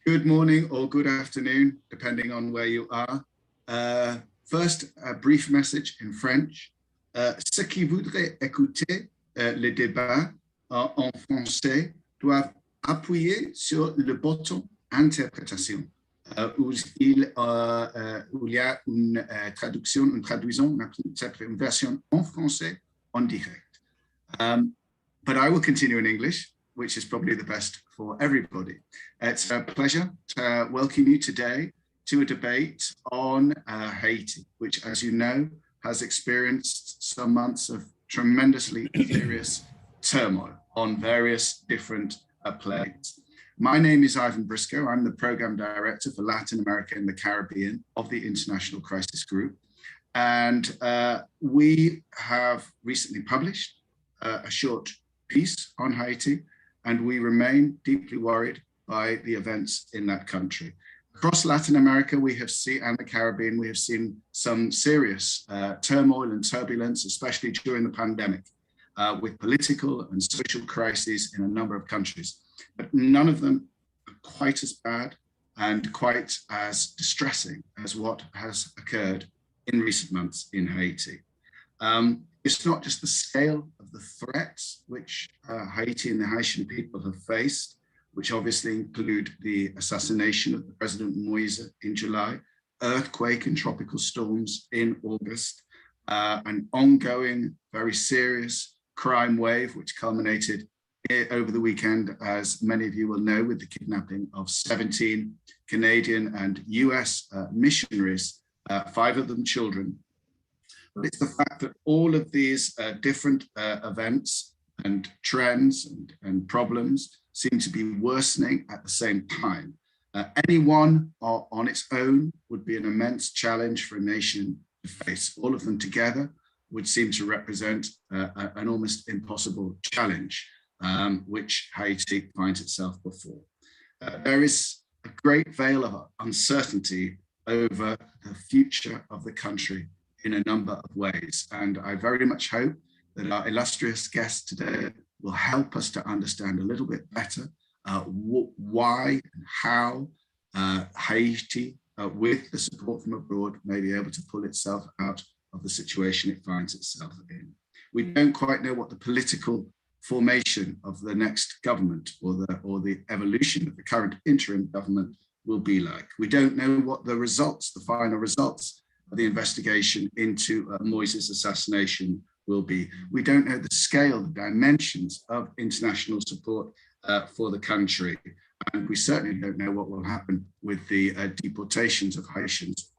Good morning or good afternoon, depending on where you are. First, a brief message in French. Ceux qui voudraient écouter le débat en français doivent appuyer sur le bouton interprétation, où il y a une traduction, une version en français en direct. But I will continue in English, which is probably the best for everybody. It's a pleasure to welcome you today to a debate on Haiti, which, as you know, has experienced some months of tremendously serious turmoil on various different planes. My name is Ivan Briscoe. I'm the Program Director for Latin America and the Caribbean of the International Crisis Group. And we have recently published a short piece on Haiti, and we remain deeply worried by the events in that country. Across Latin America, we have seen, and the Caribbean, we have seen some serious turmoil and turbulence, especially during the pandemic, with political and social crises in a number of countries. But none of them are quite as bad and quite as distressing as what has occurred in recent months in Haiti. It's not just the scale of the threats which Haiti and the Haitian people have faced, which obviously include the assassination of the President Moïse in July, earthquake and tropical storms in August, an ongoing, very serious crime wave, which culminated over the weekend, as many of you will know, with the kidnapping of 17 Canadian and US missionaries, 5 of them children. But it's the fact that all of these different events and trends and problems seem to be worsening at the same time. Any one on its own would be an immense challenge for a nation to face. All of them together would seem to represent an almost impossible challenge, which Haiti finds itself before. There is a great veil of uncertainty over the future of the country in a number of ways. And I very much hope that our illustrious guest today will help us to understand a little bit better why and how Haiti, with the support from abroad, may be able to pull itself out of the situation it finds itself in. We don't quite know what the political formation of the next government or the evolution of the current interim government will be like. We don't know what the results, the final results of the investigation into Moïse's assassination will be. We don't know the scale, the dimensions of international support for the country. And we certainly don't know what will happen with the deportations of Haitians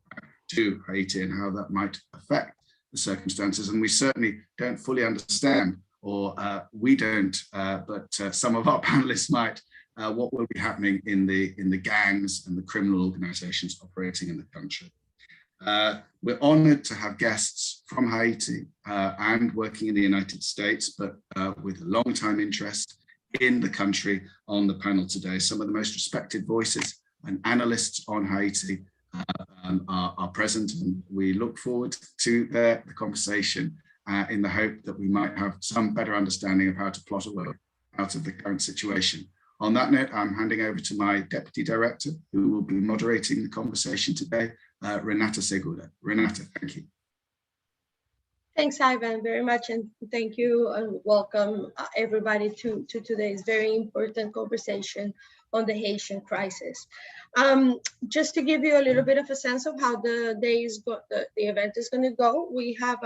to Haiti and how that might affect the circumstances. And we certainly don't fully understand, or we don't, but some of our panelists might, what will be happening in the gangs and the criminal organizations operating in the country. We're honored to have guests from Haiti and working in the United States, but with a long time interest in the country on the panel today. Some of the most respected voices and analysts on Haiti are present, and we look forward to the conversation in the hope that we might have some better understanding of how to plot a way out of the current situation. On that note, I'm handing over to my Deputy Director, who will be moderating the conversation today, Renata Segura. Renata, thank you. Thanks, Ivan, very much, and thank you and welcome everybody to today's very important conversation on the Haitian crisis. Just to give you a little bit of a sense of how the event is going to go, we have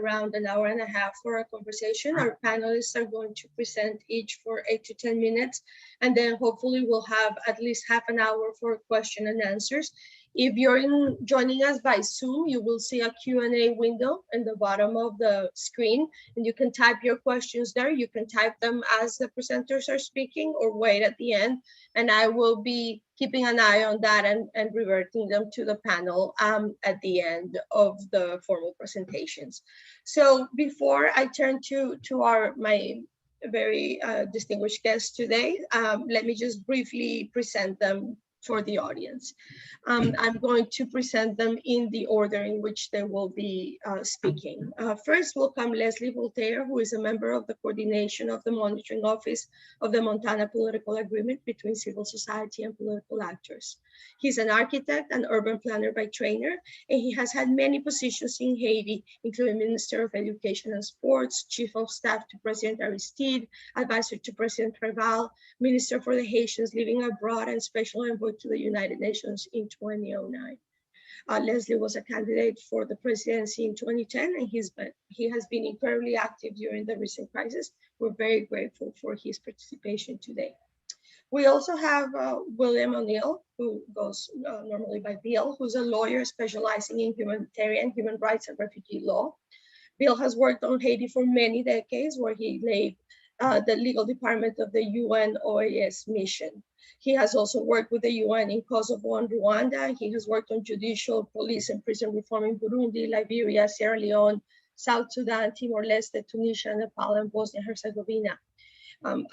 around an hour and a half for a conversation. Our panelists are going to present each for 8 to 10 minutes, and then hopefully we'll have at least half an hour for question and answers. If you're joining us by Zoom, you will see a Q&A window in the bottom of the screen, and you can type your questions there. You can type them as the presenters are speaking or wait at the end, and I will be keeping an eye on that and reverting them to the panel at the end of the formal presentations. So before I turn to my very distinguished guests today, let me just briefly present them for the audience. I'm going to present them in the order in which they will be speaking. First will come Leslie Voltaire, who is a member of the coordination of the monitoring office of the Montana Political Agreement between civil society and political actors. He's an architect and urban planner by trainer, and he has had many positions in Haiti, including Minister of Education and Sports, Chief of Staff to President Aristide, Advisor to President Preval, Minister for the Haitians living abroad, and Special Envoy to the United Nations in 2009. Leslie was a candidate for the presidency in 2010, and he has been incredibly active during the recent crisis. We're very grateful for his participation today. We also have William O'Neill, who goes normally by Bill, who's a lawyer specializing in humanitarian, human rights, and refugee law. Bill has worked on Haiti for many decades, where he led the legal department of the UN OAS mission. He has also worked with the UN in Kosovo and Rwanda. He has worked on judicial, police, and prison reform in Burundi, Liberia, Sierra Leone, South Sudan, Timor-Leste, Tunisia, Nepal, and Bosnia and Herzegovina.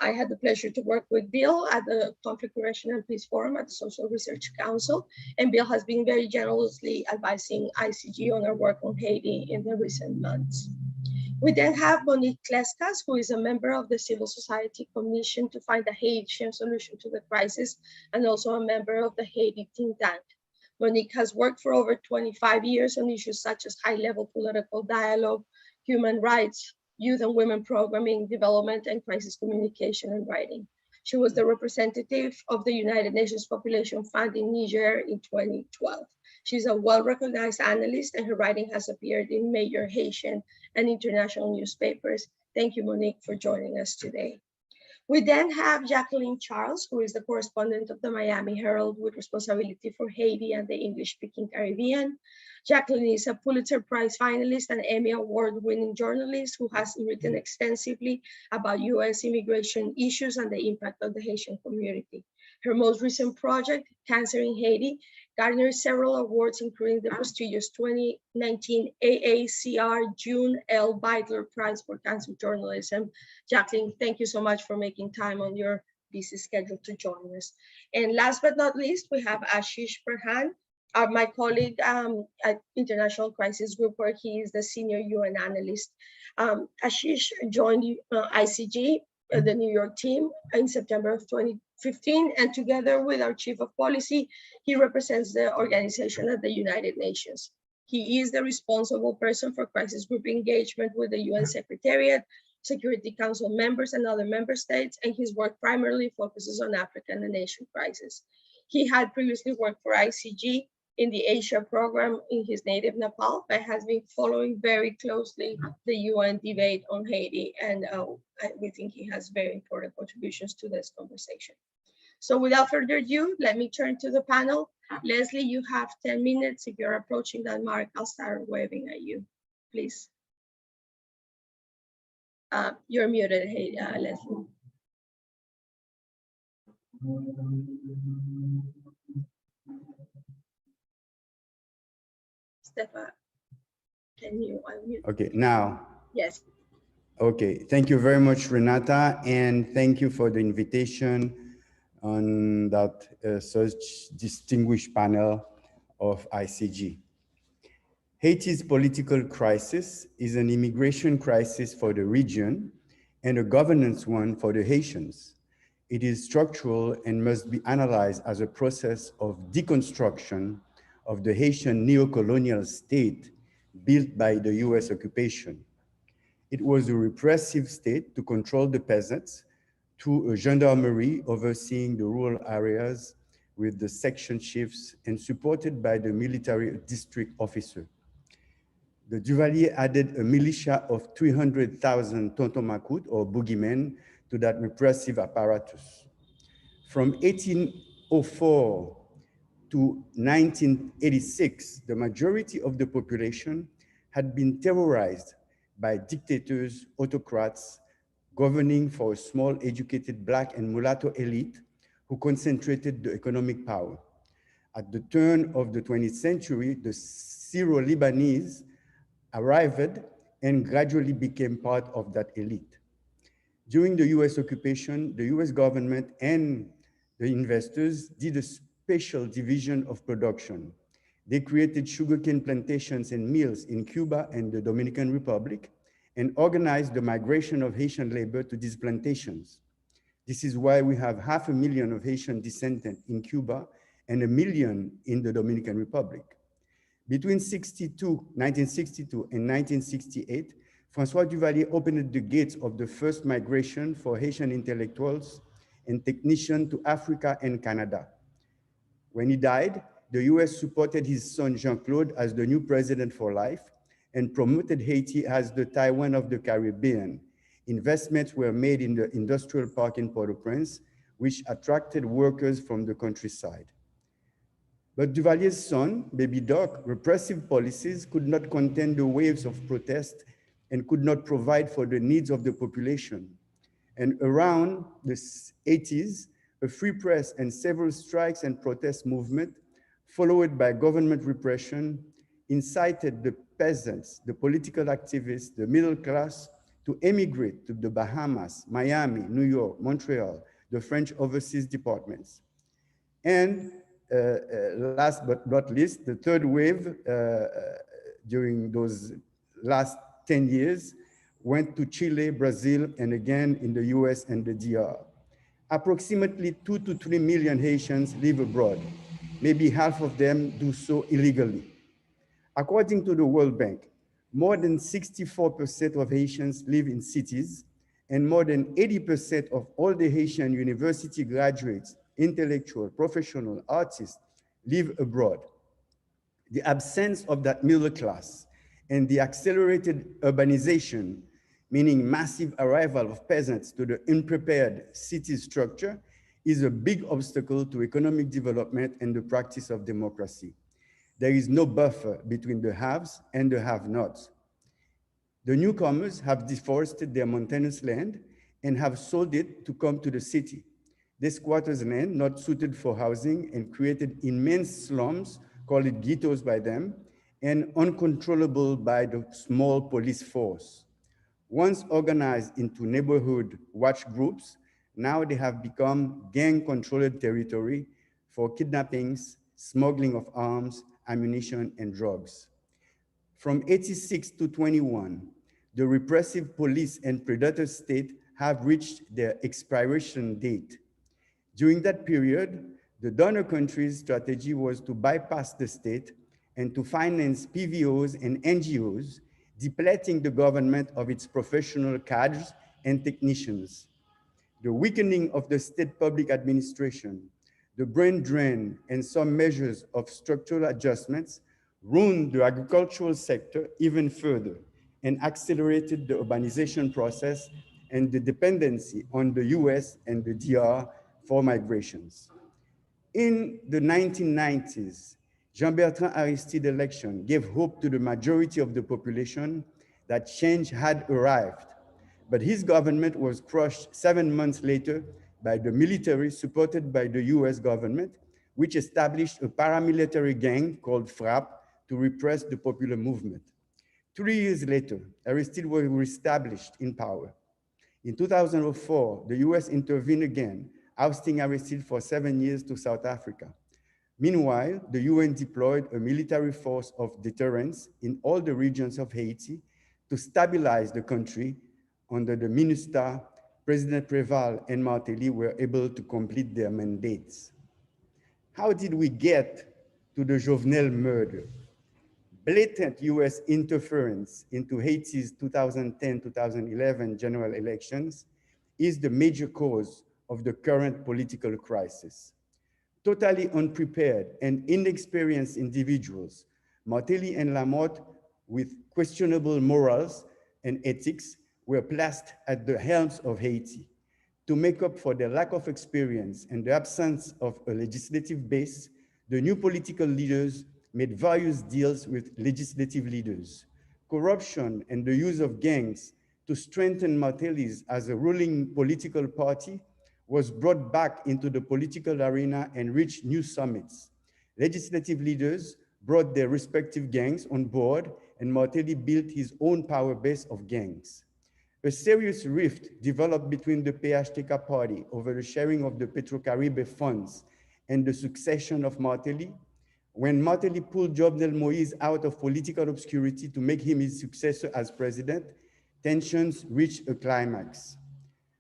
I had the pleasure to work with Bill at the Conflict Prevention and Peace Forum at the Social Research Council, and Bill has been very generously advising ICG on our work on Haiti in the recent months. We then have Monique Clesca, who is a member of the Civil Society Commission to find a Haitian solution to the crisis, and also a member of the Haiti think tank. Monique has worked for over 25 years on issues such as high-level political dialogue, human rights, youth and women programming, development, and crisis communication and writing. She was the representative of the United Nations Population Fund in Niger in 2012. She's a well-recognized analyst, and her writing has appeared in major Haitian and international newspapers. Thank you, Monique, for joining us today. We then have Jacqueline Charles, who is the correspondent of the Miami Herald with responsibility for Haiti and the English-speaking Caribbean. Jacqueline is a Pulitzer Prize finalist and Emmy Award-winning journalist who has written extensively about US immigration issues and the impact of the Haitian community. Her most recent project, Cancer in Haiti, garnered several awards, including the prestigious 2019 AACR June L. Beidler Prize for Cancer Journalism. Jacqueline, thank you so much for making time on your busy schedule to join us. And last but not least, we have Ashish Perhan, my colleague at International Crisis Group, where he is the senior UN analyst. Ashish joined ICG, the New York team, in September of 2015, and together with our chief of policy, he represents the organization at the United Nations. He is the responsible person for crisis group engagement with the UN Secretariat, Security Council members, and other member states, and his work primarily focuses on African and Asian crisis. He had previously worked for ICG in the Asia program in his native Nepal, but has been following very closely the UN debate on Haiti, and we think he has very important contributions to this conversation. So without further ado, let me turn to the panel. Leslie, you have 10 minutes. If you're approaching that mark, I'll start waving at you, please. You're muted, hey, Leslie. Stefan, can you unmute? Okay, now. Yes. Okay, thank you very much, Renata, and thank you for the invitation on that such distinguished panel of ICG. Haiti's political crisis is an immigration crisis for the region and a governance one for the Haitians. It is structural and must be analyzed as a process of deconstruction of the Haitian neocolonial state built by the US occupation. It was a repressive state to control the peasants through a gendarmerie overseeing the rural areas with the section chiefs and supported by the military district officer. The Duvalier added a militia of 300,000 Tonton Macoute or boogeymen to that repressive apparatus. From 1804 to 1986, the majority of the population had been terrorized by dictators, autocrats, governing for a small educated Black and mulatto elite who concentrated the economic power. At the turn of the 20th century, the Syro-Lebanese arrived and gradually became part of that elite. During the US occupation, the US government and the investors did a spatial division of production. They created sugarcane plantations and mills in Cuba and the Dominican Republic and organized the migration of Haitian labor to these plantations. This is why we have 500,000 of Haitian descendants in Cuba and 1 million in the Dominican Republic. Between 1962 and 1968, François Duvalier opened the gates of the first migration for Haitian intellectuals and technicians to Africa and Canada. When he died, the US supported his son Jean-Claude as the new president for life and promoted Haiti as the Taiwan of the Caribbean. Investments were made in the industrial park in Port-au-Prince, which attracted workers from the countryside. But Duvalier's son, Baby Doc, repressive policies could not contain the waves of protest and could not provide for the needs of the population. And around the 80s, a free press and several strikes and protest movement, followed by government repression, incited the peasants, the political activists, the middle class to emigrate to the Bahamas, Miami, New York, Montreal, the French overseas departments. And last but not least, the third wave during those last 10 years went to Chile, Brazil, and again in the US and the DR. Approximately 2 to 3 million Haitians live abroad. Maybe half of them do so illegally. According to the World Bank, more than 64% of Haitians live in cities, and more than 80% of all the Haitian university graduates, intellectual, professional, artists live abroad. The absence of that middle class and the accelerated urbanization, meaning massive arrival of peasants to the unprepared city structure, is a big obstacle to economic development and the practice of democracy. There is no buffer between the haves and the have-nots. The newcomers have deforested their mountainous land and have sold it to come to the city. They squatters land not suited for housing and created immense slums, called it ghettos by them, and uncontrollable by the small police force. Once organized into neighborhood watch groups, now they have become gang-controlled territory for kidnappings, smuggling of arms, ammunition, and drugs. From 86 to 21, the repressive police and predator state have reached their expiration date. During that period, the donor countries' strategy was to bypass the state and to finance PVOs and NGOs, depleting the government of its professional cadres and technicians. The weakening of the state public administration, the brain drain, and some measures of structural adjustments ruined the agricultural sector even further and accelerated the urbanization process and the dependency on the US and the DR for migrations. In the 1990s, Jean-Bertrand Aristide election gave hope to the majority of the population that change had arrived, but his government was crushed 7 months later by the military supported by the US government, which established a paramilitary gang called FRAP to repress the popular movement. 3 years later, Aristide was reestablished in power. In 2004, the US intervened again, ousting Aristide for 7 years to South Africa. Meanwhile, the UN deployed a military force of deterrence in all the regions of Haiti to stabilize the country. Under the MINUSTAH, President Préval and Martelly were able to complete their mandates. How did we get to the Jovenel murder? Blatant US interference into Haiti's 2010-2011 general elections is the major cause of the current political crisis. Totally unprepared and inexperienced individuals, Martelly and Lamotte, with questionable morals and ethics, were placed at the helms of Haiti. To make up for their lack of experience and the absence of a legislative base, the new political leaders made various deals with legislative leaders. Corruption and the use of gangs to strengthen Martelly's as a ruling political party was brought back into the political arena and reached new summits. Legislative leaders brought their respective gangs on board, and Martelly built his own power base of gangs. A serious rift developed between the PHTK party over the sharing of the Petrocaribe funds and the succession of Martelly. When Martelly pulled Jovenel Moïse out of political obscurity to make him his successor as president, tensions reached a climax.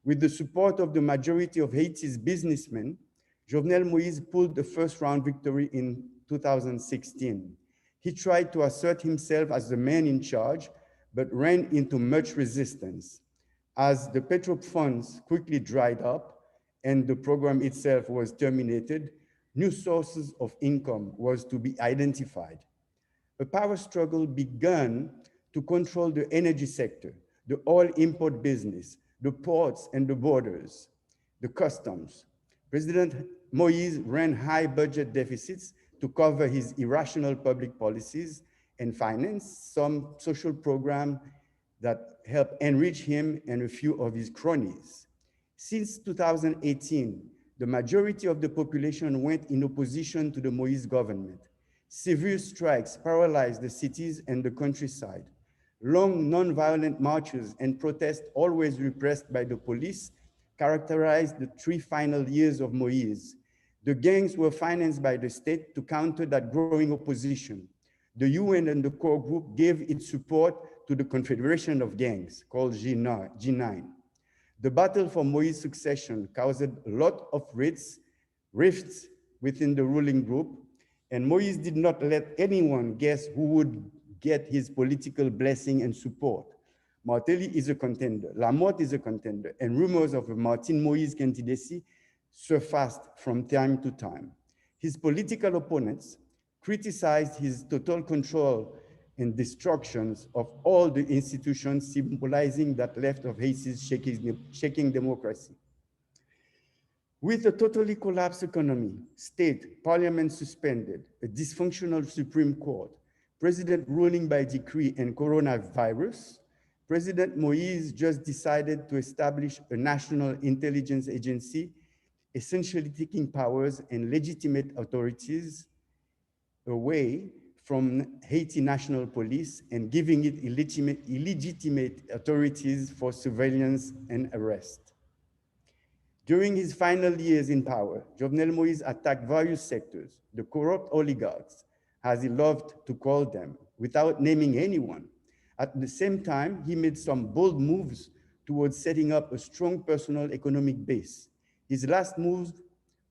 With the support of the majority of Haiti's businessmen, Jovenel Moïse pulled the first round victory in 2016. He tried to assert himself as the man in charge, but ran into much resistance. As the petro funds quickly dried up and the program itself was terminated, new sources of income was to be identified. A power struggle began to control the energy sector, the oil import business, the ports and the borders, the customs. President Moïse ran high budget deficits to cover his irrational public policies and finance some social programs that helped enrich him and a few of his cronies. Since 2018, the majority of the population went in opposition to the Moïse government. Severe strikes paralyzed the cities and the countryside. Long non-violent marches and protests, always repressed by the police, characterized the 3 final years of Moïse. The gangs were financed by the state to counter that growing opposition. The UN and the core group gave its support to the Confederation of Gangs, called G9. The battle for Moïse's succession caused a lot of rifts within the ruling group, and Moïse did not let anyone guess who would get his political blessing and support. Martelly is a contender, Lamotte is a contender, and rumors of a Martin Moïse candidacy surfaced from time to time. His political opponents criticized his total control and destructions of all the institutions, symbolizing that left of Haiti's shaking democracy. With a totally collapsed economy, state, parliament suspended, a dysfunctional Supreme Court, president ruling by decree, and coronavirus, President Moïse just decided to establish a national intelligence agency, essentially taking powers and legitimate authorities away from Haiti National Police and giving it illegitimate authorities for surveillance and arrest. During his final years in power, Jovenel Moïse attacked various sectors, the corrupt oligarchs, as he loved to call them, without naming anyone. At the same time, he made some bold moves towards setting up a strong personal economic base. His last move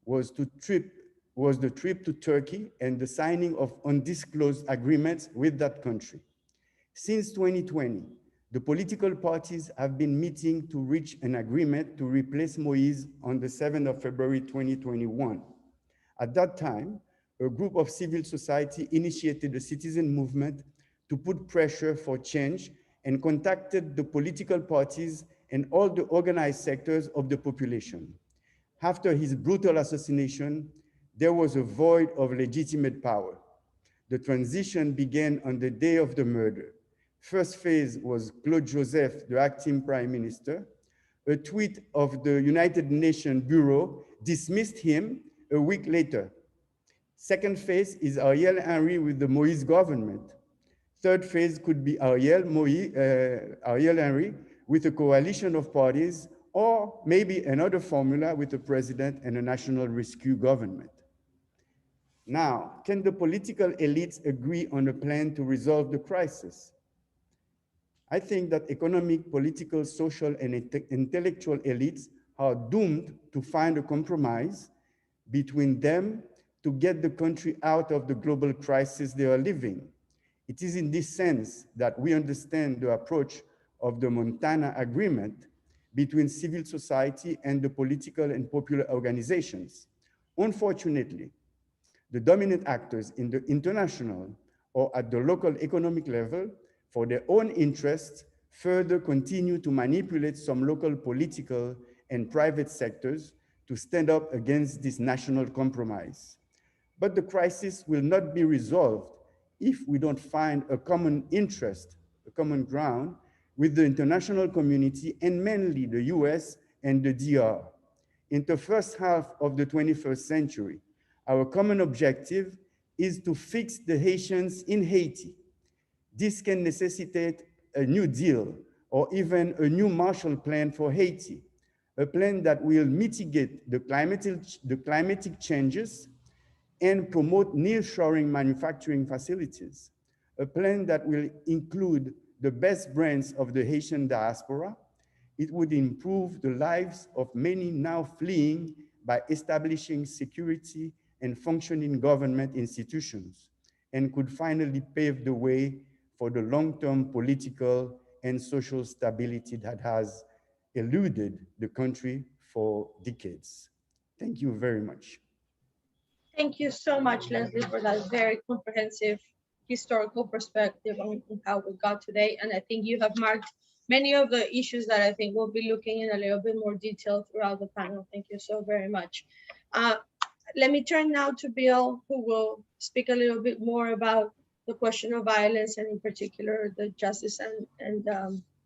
was the trip to Turkey and the signing of undisclosed agreements with that country. Since 2020, the political parties have been meeting to reach an agreement to replace Moïse on the 7th of February 2021. At that time, a group of civil society initiated a citizen movement to put pressure for change and contacted the political parties and all the organized sectors of the population. After his brutal assassination, there was a void of legitimate power. The transition began on the day of the murder. First phase was Claude Joseph, the acting prime minister. A tweet of the United Nations Bureau dismissed him a week later. Second phase is Ariel Henry with the Moïse government. Third phase could be Ariel Henry with a coalition of parties, or maybe another formula with a president and a national rescue government. Now, can the political elites agree on a plan to resolve the crisis? I think that economic, political, social, and intellectual elites are doomed to find a compromise between them to get the country out of the global crisis they are living. It is in this sense that we understand the approach of the Montana Agreement between civil society and the political and popular organizations. Unfortunately, the dominant actors in the international or at the local economic level, for their own interests, further continue to manipulate some local political and private sectors to stand up against this national compromise. But the crisis will not be resolved if we don't find a common interest, a common ground with the international community and mainly the US and the DR. In the first half of the 21st century, our common objective is to fix the Haitians in Haiti. This can necessitate a new deal or even a new Marshall Plan for Haiti, a plan that will mitigate the climatic changes, and promote nearshoring manufacturing facilities, a plan that will include the best brands of the Haitian diaspora. It would improve the lives of many now fleeing by establishing security and functioning government institutions, and could finally pave the way for the long-term political and social stability that has eluded the country for decades. Thank you very much. Thank you so much, Leslie, for that very comprehensive historical perspective on how we got today. And I think you have marked many of the issues that I think we'll be looking in a little bit more detail throughout the panel. Thank you so very much. Let me turn now to Bill, who will speak a little bit more about the question of violence, and in particular, the justice and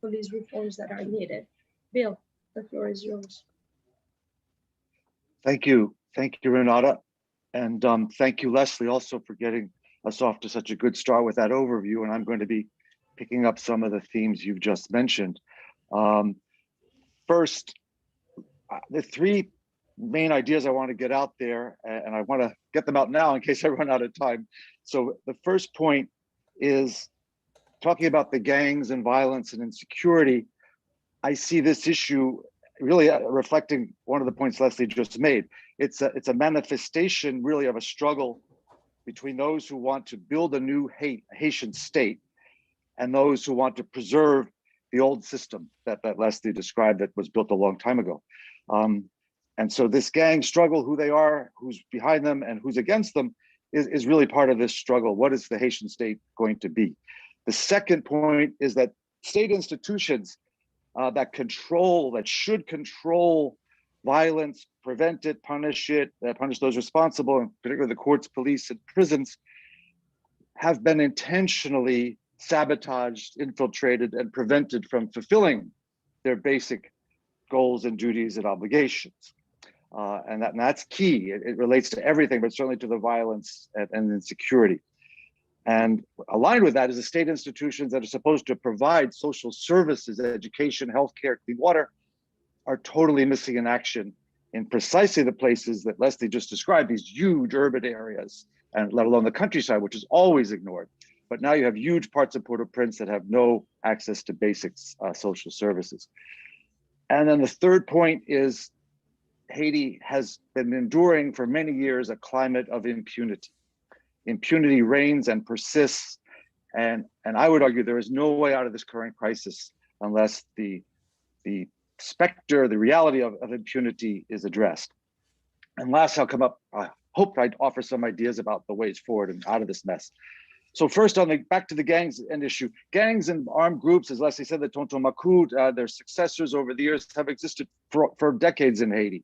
police reforms that are needed. Bill, the floor is yours. Thank you, Renata. And thank you, Leslie, also for getting us off to such a good start with that overview. And I'm going to be picking up some of the themes you've just mentioned. First, the three main ideas I want to get out there, and I want to get them out now in case I run out of time. So the first point is talking about the gangs and violence and insecurity. I see this issue really reflecting one of the points Leslie just made. It's a manifestation really of a struggle between those who want to build a new Haitian state and those who want to preserve the old system that Leslie described that was built a long time ago. And so this gang struggle, who they are, who's behind them, and who's against them, is really part of this struggle. What is the Haitian state going to be? The second point is that state institutions that should control violence, prevent it, punish those responsible, and particularly the courts, police, and prisons, have been intentionally sabotaged, infiltrated, and prevented from fulfilling their basic goals and duties and obligations. And that's key. It relates to everything, but certainly to the violence and insecurity. And aligned with that is the state institutions that are supposed to provide social services, education, healthcare, clean water, are totally missing in action in precisely the places that Leslie just described, these huge urban areas, and let alone the countryside, which is always ignored. But now you have huge parts of Port-au-Prince that have no access to basic social services. And then the third point is Haiti has been enduring for many years a climate of impunity. Impunity reigns and persists, and I would argue there is no way out of this current crisis unless the specter, the reality of impunity is addressed. And last, I'll come up, I hope I'd offer some ideas about the ways forward and out of this mess. So first, back to the gangs and issue. Gangs and armed groups, as Leslie said, the Tonton Macoute, their successors over the years have existed for decades in Haiti.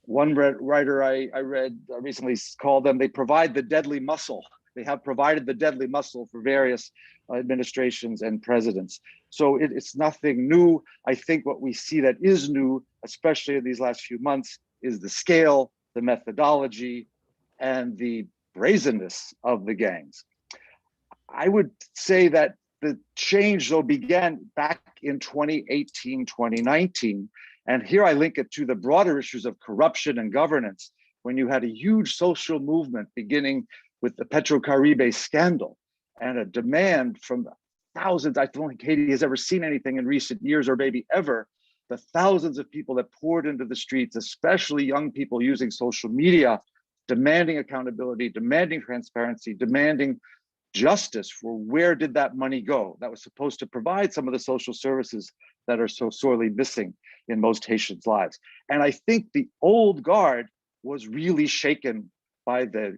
One writer I read recently called them, they provide the deadly muscle. They have provided the deadly muscle for various administrations and presidents. So it's nothing new. I think what we see that is new, especially in these last few months, is the scale, the methodology, and the brazenness of the gangs. I would say that the change, though, began back in 2018, 2019. And here I link it to the broader issues of corruption and governance, when you had a huge social movement beginning with the Petrocaribe scandal and a demand from thousands. I don't think Haiti has ever seen anything in recent years, or maybe ever. The thousands of people that poured into the streets, especially young people using social media, demanding accountability, demanding transparency, demanding justice for where did that money go that was supposed to provide some of the social services that are so sorely missing in most Haitians' lives. And I think the old guard was really shaken by the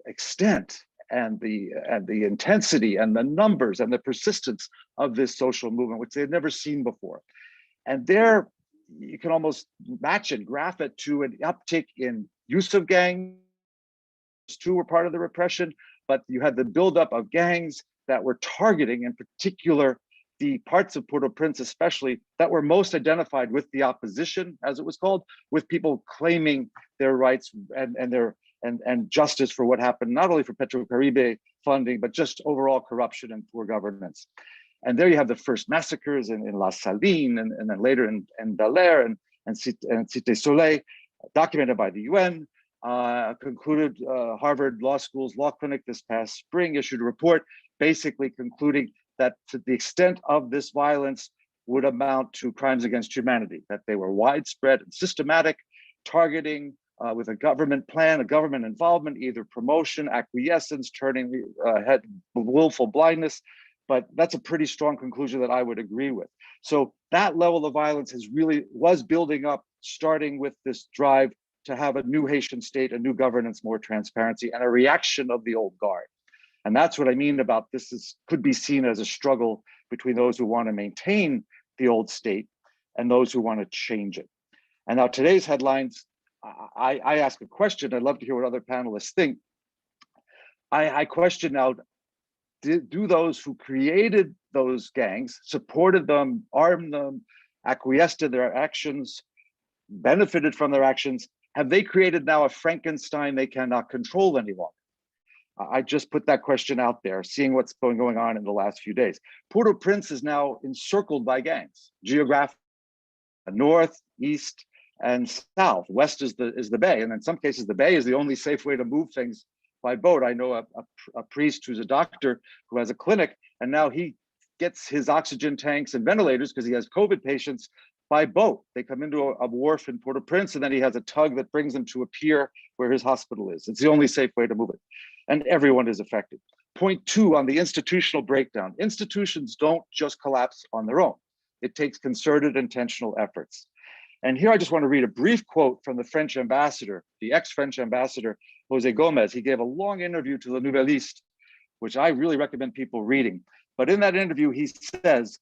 extent and the intensity and the numbers and the persistence of this social movement, which they had never seen before. And there, you can almost match it, graph it to an uptick in use of gangs. Too were part of the repression, but you had the buildup of gangs that were targeting, in particular, the parts of Port-au-Prince, especially, that were most identified with the opposition, as it was called, with people claiming their rights and justice for what happened, not only for Petrocaribe funding, but just overall corruption and poor governance. And there you have the first massacres in La Saline, and then later in Bel Air and Cité Soleil, documented by the UN. concluded Harvard Law School's Law Clinic this past spring issued a report basically concluding that to the extent of this violence would amount to crimes against humanity, that they were widespread and systematic, targeting with a government plan, a government involvement, either promotion, acquiescence, turning head, willful blindness. But that's a pretty strong conclusion that I would agree with. So that level of violence was building up, starting with this drive to have a new Haitian state, a new governance, more transparency, and a reaction of the old guard. And that's what I mean about this could be seen as a struggle between those who want to maintain the old state and those who want to change it. And now today's headlines, I ask a question. I'd love to hear what other panelists think. I question now, do those who created those gangs, supported them, armed them, acquiesced in their actions, benefited from their actions, have they created now a Frankenstein they cannot control any longer? I just put that question out there, seeing what's been going on in the last few days. Port-au-Prince is now encircled by gangs, geographically, north, east, and south. West is the bay, and in some cases, the bay is the only safe way to move things by boat. I know a priest who's a doctor who has a clinic, and now he gets his oxygen tanks and ventilators because he has COVID patients by boat. They come into a wharf in Port-au-Prince, and then he has a tug that brings them to a pier where his hospital is. It's the only safe way to move it. And everyone is affected. Point 2 on the institutional breakdown. Institutions don't just collapse on their own. It takes concerted, intentional efforts. And here I just want to read a brief quote from the French ambassador, the ex-French ambassador, José Gomez. He gave a long interview to Le Nouvelliste, which I really recommend people reading. But in that interview, he says,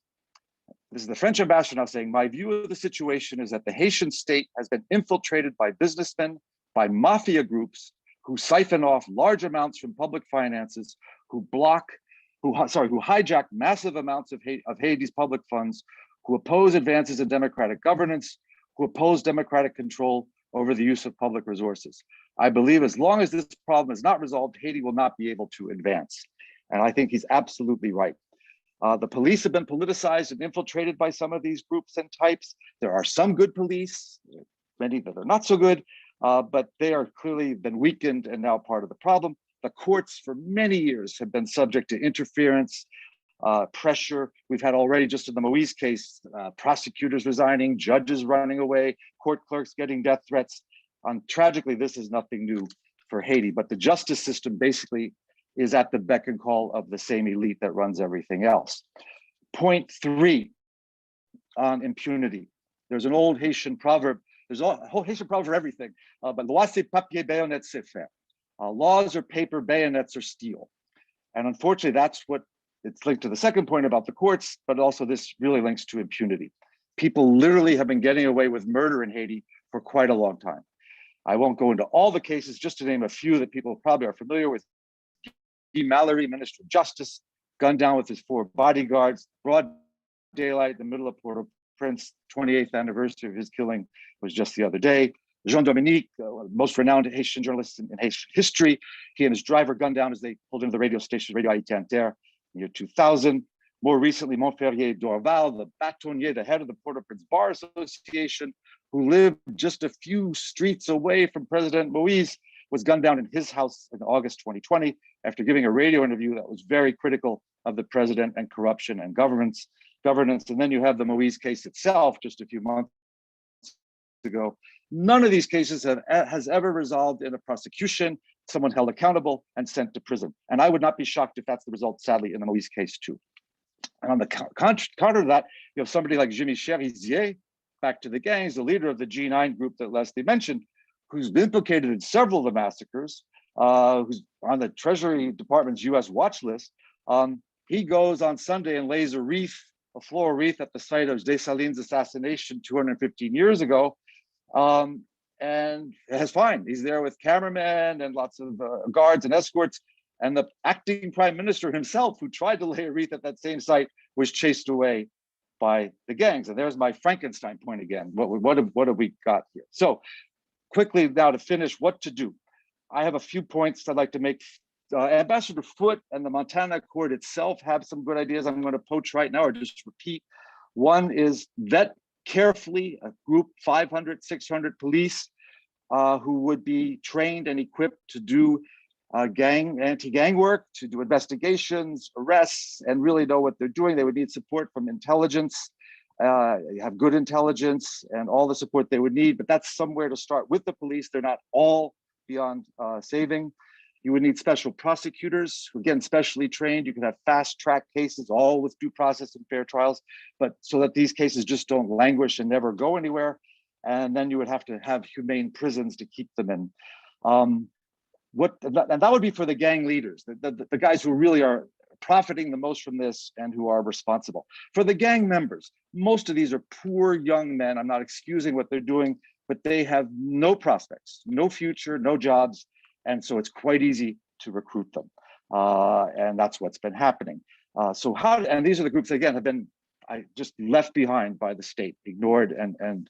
this is the French ambassador now saying, my view of the situation is that the Haitian state has been infiltrated by businessmen, by mafia groups, who siphon off large amounts from public finances, who hijack massive amounts of Haiti's public funds, who oppose advances in democratic governance, who oppose democratic control over the use of public resources. I believe as long as this problem is not resolved, Haiti will not be able to advance. And I think he's absolutely right. The police have been politicized and infiltrated by some of these groups and types. There are some good police, many that are not so good, but they are clearly been weakened and now part of the problem. The courts for many years have been subject to interference, pressure. We've had already, just in the Moïse case, prosecutors resigning, judges running away, court clerks getting death threats. Tragically, this is nothing new for Haiti, but the justice system basically is at the beck and call of the same elite that runs everything else. Point 3 on impunity. There's an old Haitian proverb. There's a whole Haitian proverb for everything, but loi c'est papier, bayonet c'est fer. Laws are paper, bayonets are steel. And unfortunately, that's what it's linked to the second point about the courts, but also this really links to impunity. People literally have been getting away with murder in Haiti for quite a long time. I won't go into all the cases, just to name a few that people probably are familiar with. Guy Mallory, Minister of Justice, gunned down with his 4 bodyguards, broad daylight in the middle of Port-au-Prince. 28th anniversary of his killing was just the other day. Jean Dominique, most renowned Haitian journalist in Haitian history, he and his driver gunned down as they pulled into the radio station, Radio Haiti Inter, in the year 2000. More recently, Montferrier Dorval, the bâtonnier, the head of the Port-au-Prince Bar Association, who lived just a few streets away from President Moïse, was gunned down in his house in August 2020 after giving a radio interview that was very critical of the president and corruption and governance. And then you have the Moïse case itself just a few months ago. None of these cases has ever resolved in a prosecution, someone held accountable and sent to prison. And I would not be shocked if that's the result, sadly, in the Moïse case too. And on the counter to that, you have somebody like Jimmy Cherizier, back to the gangs, the leader of the G9 group that Leslie mentioned, who's been implicated in several of the massacres, who's on the Treasury Department's US watch list. He goes on Sunday and lays a floral wreath at the site of Dessalines' assassination 215 years ago, and has fine. He's there with cameramen and lots of guards and escorts. And the acting prime minister himself, who tried to lay a wreath at that same site, was chased away by the gangs. And there's my Frankenstein point again. What have we got here? So quickly now to finish, what to do. I have a few points I'd like to make. Ambassador Foote and the Montana Accord itself have some good ideas I'm going to poach right now or just repeat. One is vet carefully a group, 500, 600 police, who would be trained and equipped to do anti-gang work, to do investigations, arrests, and really know what they're doing. They would need support from intelligence, have good intelligence and all the support they would need, but that's somewhere to start with the police. They're not all beyond saving. You would need special prosecutors, who, again, specially trained. You could have fast track cases, all with due process and fair trials, but so that these cases just don't languish and never go anywhere. And then you would have to have humane prisons to keep them in. And that would be for the gang leaders, the guys who really are profiting the most from this and who are responsible. For the gang members, most of these are poor young men. I'm not excusing what they're doing, but they have no prospects, no future, no jobs. And so it's quite easy to recruit them. And that's what's been happening. And these are the groups that, again, have been just left behind by the state, ignored and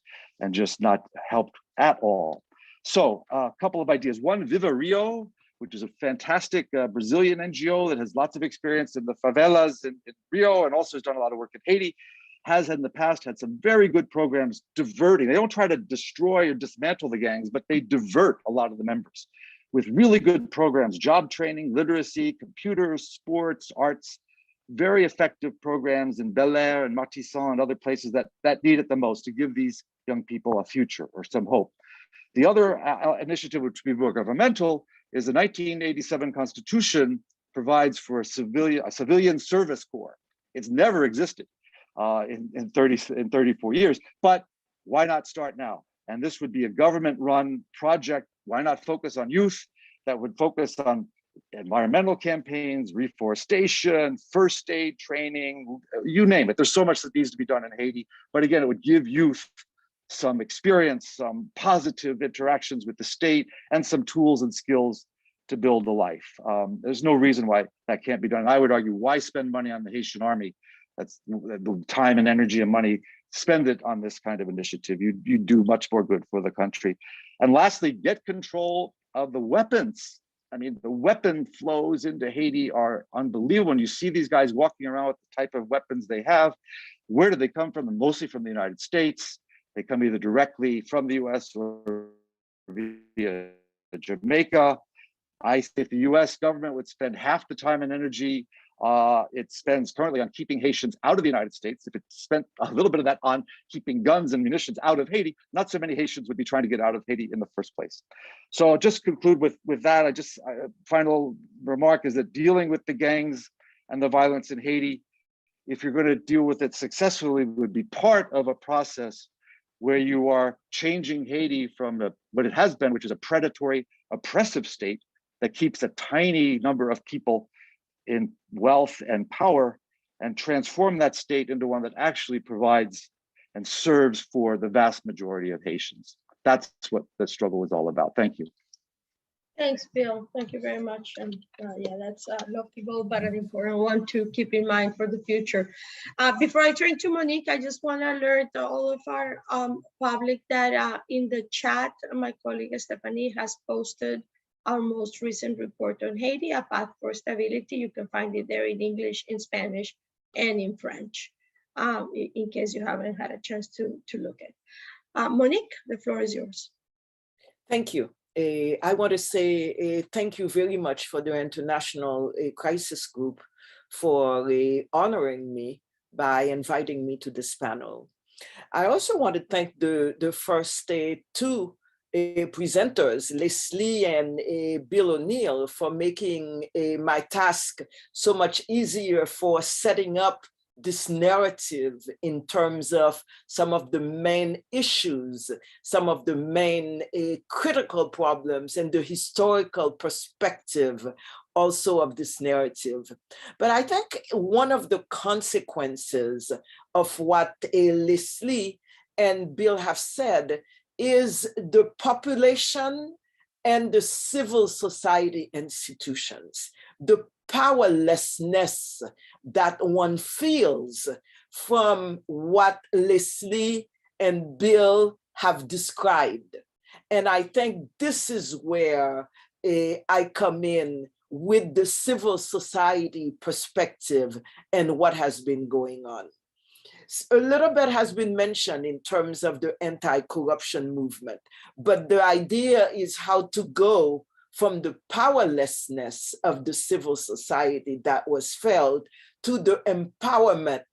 just not helped at all. So a couple of ideas. One, Viva Rio, which is a fantastic Brazilian NGO that has lots of experience in the favelas in Rio and also has done a lot of work in Haiti, has in the past had some very good programs diverting. They don't try to destroy or dismantle the gangs, but they divert a lot of the members with really good programs, job training, literacy, computers, sports, arts, very effective programs in Bel Air and Martissan and other places that need it the most to give these young people a future or some hope. The other initiative, which would be more governmental, is the 1987 Constitution provides for a civilian service corps. It's never existed in 34 years, but why not start now? And this would be a government-run project. Why not focus on youth that would focus on environmental campaigns, reforestation, first aid training, you name it. There's so much that needs to be done in Haiti. But again, it would give youth some experience, some positive interactions with the state, and some tools and skills to build a life. There's no reason why that can't be done. And I would argue, why spend money on the Haitian army? That's the time and energy and money. Spend it on this kind of initiative. You do much more good for the country. And lastly, get control of the weapons. I mean, the weapon flows into Haiti are unbelievable. When you see these guys walking around with the type of weapons they have, where do they come from? And mostly from the United States. They come either directly from the US or via Jamaica. I think the US government would spend half the time and energy it spends currently on keeping Haitians out of the United States. If it spent a little bit of that on keeping guns and munitions out of Haiti, not so many Haitians would be trying to get out of Haiti in the first place. So I'll just conclude with that. Final remark is that dealing with the gangs and the violence in Haiti, if you're going to deal with it successfully, would be part of a process where you are changing Haiti from what it has been, which is a predatory, oppressive state that keeps a tiny number of people in wealth and power, and transform that state into one that actually provides and serves for the vast majority of Haitians. That's what the struggle is all about. Thank you. Thanks, Bill. Thank you very much. And yeah, that's a lofty goal, but an important one to keep in mind for the future. Before I turn to Monique, I just want to alert all of our public that in the chat, my colleague Stephanie has posted our most recent report on Haiti, A Path for Stability. You can find it there in English, in Spanish, and in French, in case you haven't had a chance to look at. Monique, the floor is yours. Thank you. I want to say thank you very much for the International Crisis Group for honoring me by inviting me to this panel. I also want to thank the first two presenters, Leslie and Bill O'Neill, for making my task so much easier for setting up this narrative in terms of some of the main issues, some of the main critical problems, and the historical perspective also of this narrative. But I think one of the consequences of what Leslie and Bill have said is the population and the civil society institutions, the powerlessness that one feels from what Leslie and Bill have described. And I think this is where I come in with the civil society perspective and what has been going on. A little bit has been mentioned in terms of the anti-corruption movement, but the idea is how to go from the powerlessness of the civil society that was felt to the empowerment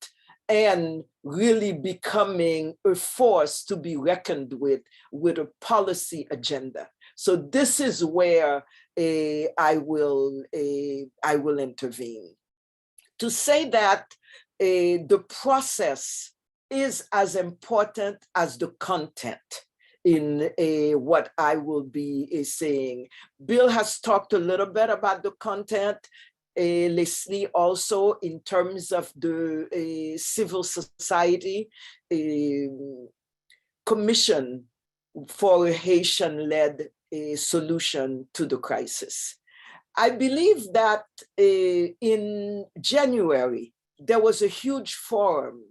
and really becoming a force to be reckoned with a policy agenda. So this is where I will intervene. To say that the process is as important as the content in what I will be saying. Bill has talked a little bit about the content. Leslie also in terms of the civil society commission for a Haitian-led solution to the crisis. I believe that in January, there was a huge forum,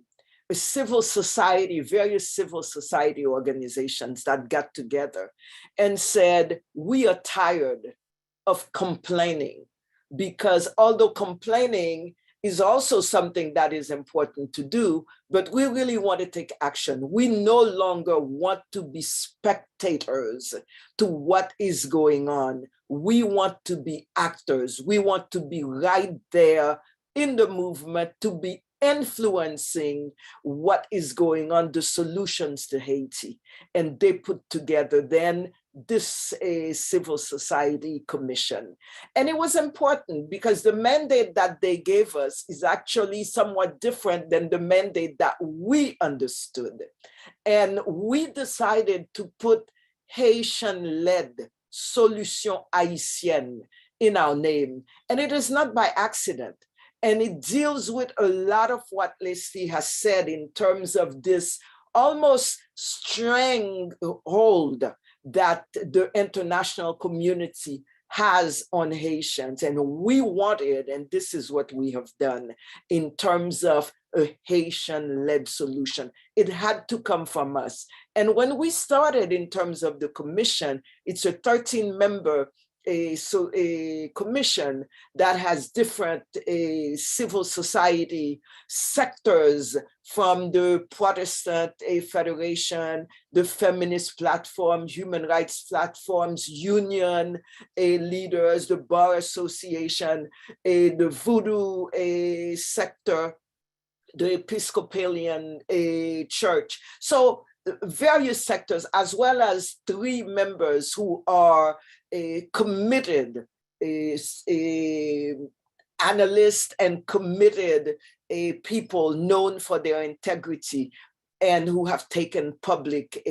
a civil society, various civil society organizations that got together and said, we are tired of complaining, because although complaining is also something that is important to do, but we really want to take action. We no longer want to be spectators to what is going on. We want to be actors. We want to be right there in the movement, to be influencing what is going on, the solutions to Haiti. And they put together then this civil society commission. And it was important because the mandate that they gave us is actually somewhat different than the mandate that we understood. And we decided to put Haitian-led Solution Haitienne in our name. And it is not by accident. And it deals with a lot of what Leslie has said in terms of this almost stranglehold that the international community has on Haitians. And we wanted, and this is what we have done in terms of a Haitian-led solution. It had to come from us. And when we started in terms of the commission, it's a 13-member a commission that has different civil society sectors, from the Protestant Federation, the feminist platform, human rights platforms, union leaders, the Bar Association, the Voodoo sector, the Episcopalian Church. So various sectors, as well as 3 members who are committed analysts and committed people known for their integrity and who have taken public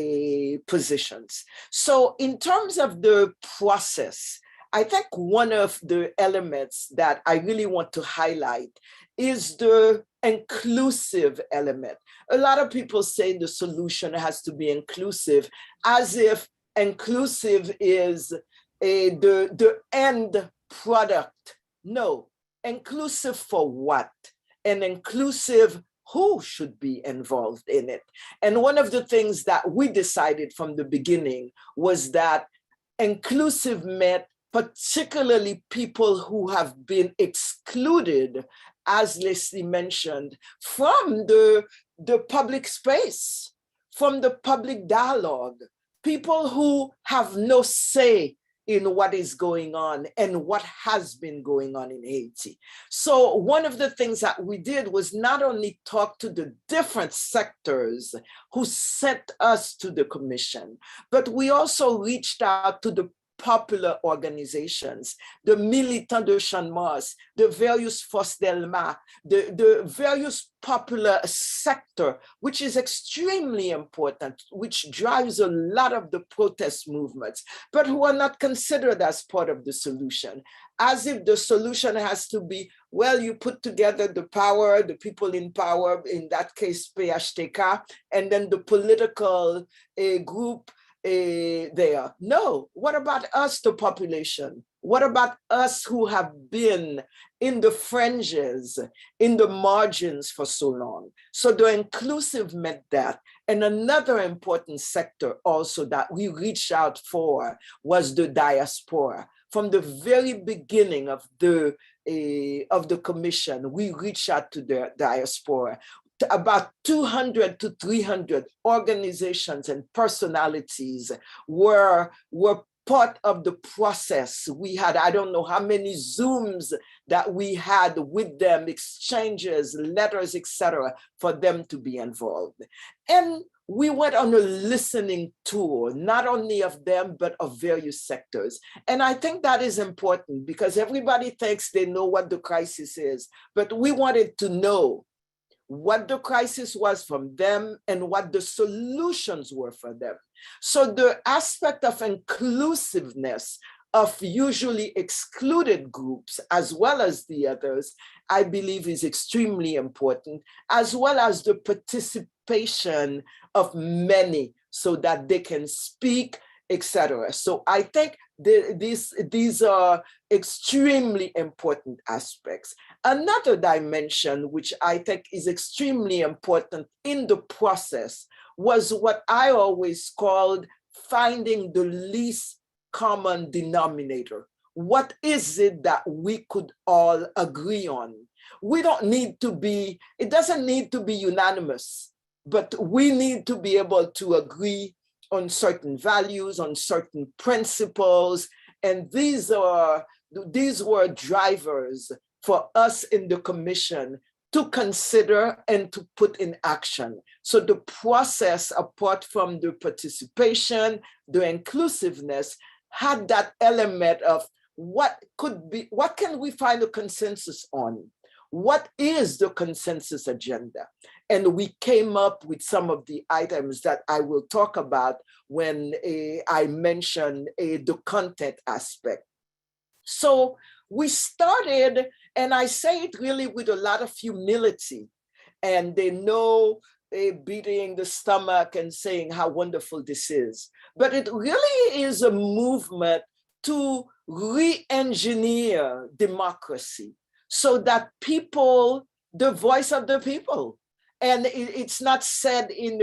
positions. So in terms of the process, I think one of the elements that I really want to highlight is the inclusive element. A lot of people say the solution has to be inclusive, as if inclusive is the end product. No, inclusive for what? And inclusive who should be involved in it. And one of the things that we decided from the beginning was that inclusive meant particularly people who have been excluded, as Leslie mentioned, from the public space, from the public dialogue, people who have no say in what is going on and what has been going on in Haiti. So one of the things that we did was not only talk to the different sectors who sent us to the commission, but we also reached out to the popular organizations, the Militants de Champ de Mars, the various Forces d'Elma, the various popular sector, which is extremely important, which drives a lot of the protest movements, but who are not considered as part of the solution. As if the solution has to be, well, you put together the power, the people in power, in that case, PHTK, and then the political group there. No, what about us, the population? What about us who have been in the fringes, in the margins for so long? So the inclusive meant that. And another important sector also that we reached out for was the diaspora. From the very beginning of the commission, we reached out to the diaspora. about 200 to 300 organizations and personalities were part of the process. We had, I don't know how many Zooms that we had with them, exchanges, letters, etc., for them to be involved. And we went on a listening tour, not only of them, but of various sectors. And I think that is important because everybody thinks they know what the crisis is, but we wanted to know what the crisis was from them and what the solutions were for them. So the aspect of inclusiveness of usually excluded groups, as well as the others, I believe is extremely important, as well as the participation of many so that they can speak, etc. So I think these are extremely important aspects. Another dimension, which I think is extremely important in the process, was what I always called finding the least common denominator. What is it that we could all agree on? We don't need to be, it doesn't need to be unanimous, but we need to be able to agree on certain values, on certain principles. And these were drivers for us in the commission to consider and to put in action. So the process, apart from the participation, the inclusiveness, had that element of what can we find a consensus on? What is the consensus agenda? And we came up with some of the items that I will talk about when I mention the content aspect. So we started, and I say it really with a lot of humility, and they know beating the stomach and saying how wonderful this is. But it really is a movement to re-engineer democracy so that people, the voice of the people, and it's not said in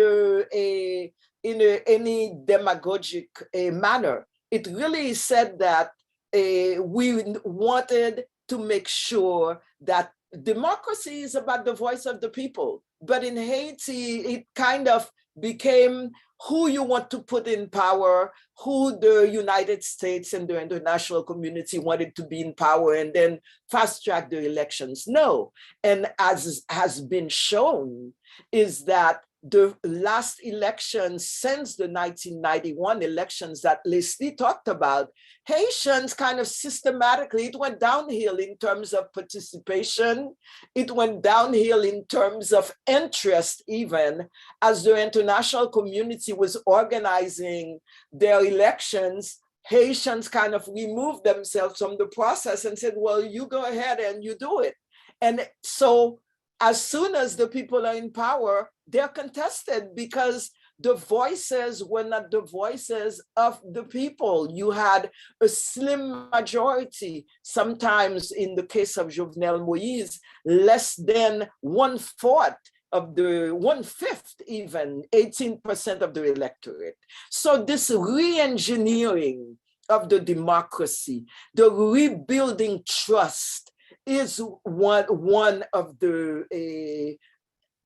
any demagogic manner. It really is said that we wanted to make sure that democracy is about the voice of the people. But in Haiti, it kind of became who you want to put in power, who the United States and the international community wanted to be in power, and then fast track the elections. No. And as has been shown, is that the last elections since the 1991 elections that Leslie talked about, Haitians kind of systematically, it went downhill in terms of participation. It went downhill in terms of interest, even as the international community was organizing their elections. Haitians kind of removed themselves from the process and said, well, you go ahead and you do it. And so as soon as the people are in power, they're contested because the voices were not the voices of the people. You had a slim majority, sometimes in the case of Jovenel Moïse, less than 1/4 of the 1/5, even 18% of the electorate. So this re-engineering of the democracy, the rebuilding trust, is one of the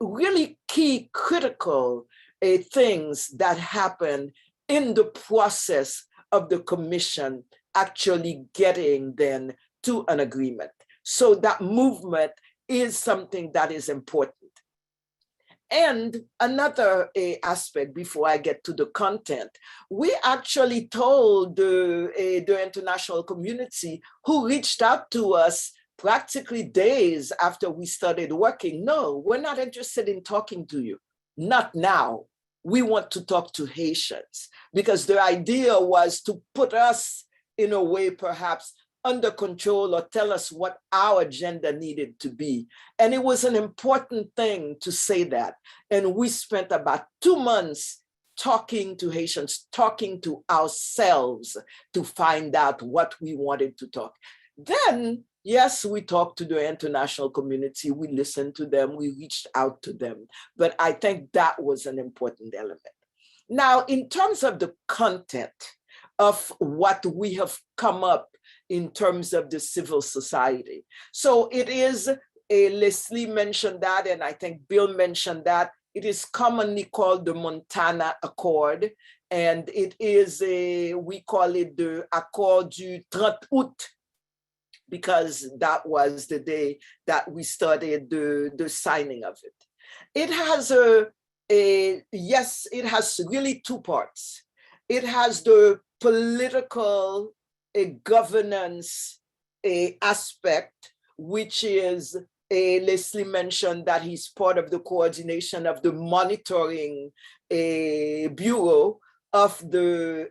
really key critical things that happen in the process of the commission actually getting then to an agreement. So that movement is something that is important. And another aspect before I get to the content, we actually told the international community who reached out to us practically days after we started working, no, we're not interested in talking to you. Not now. We want to talk to Haitians, because the idea was to put us in a way perhaps under control or tell us what our agenda needed to be. And it was an important thing to say that. And we spent about 2 months talking to Haitians, talking to ourselves to find out what we wanted to talk. Then, yes, we talked to the international community, we listened to them, we reached out to them, but I think that was an important element. Now, in terms of the content of what we have come up in terms of the civil society, so it is Leslie mentioned that, and I think Bill mentioned that. It is commonly called the Montana Accord, and it is we call it the Accord du 30 août, because that was the day that we started the signing of it. It has yes, it has really two parts. It has the political governance aspect, which is Leslie mentioned that he's part of the coordination of the monitoring bureau of the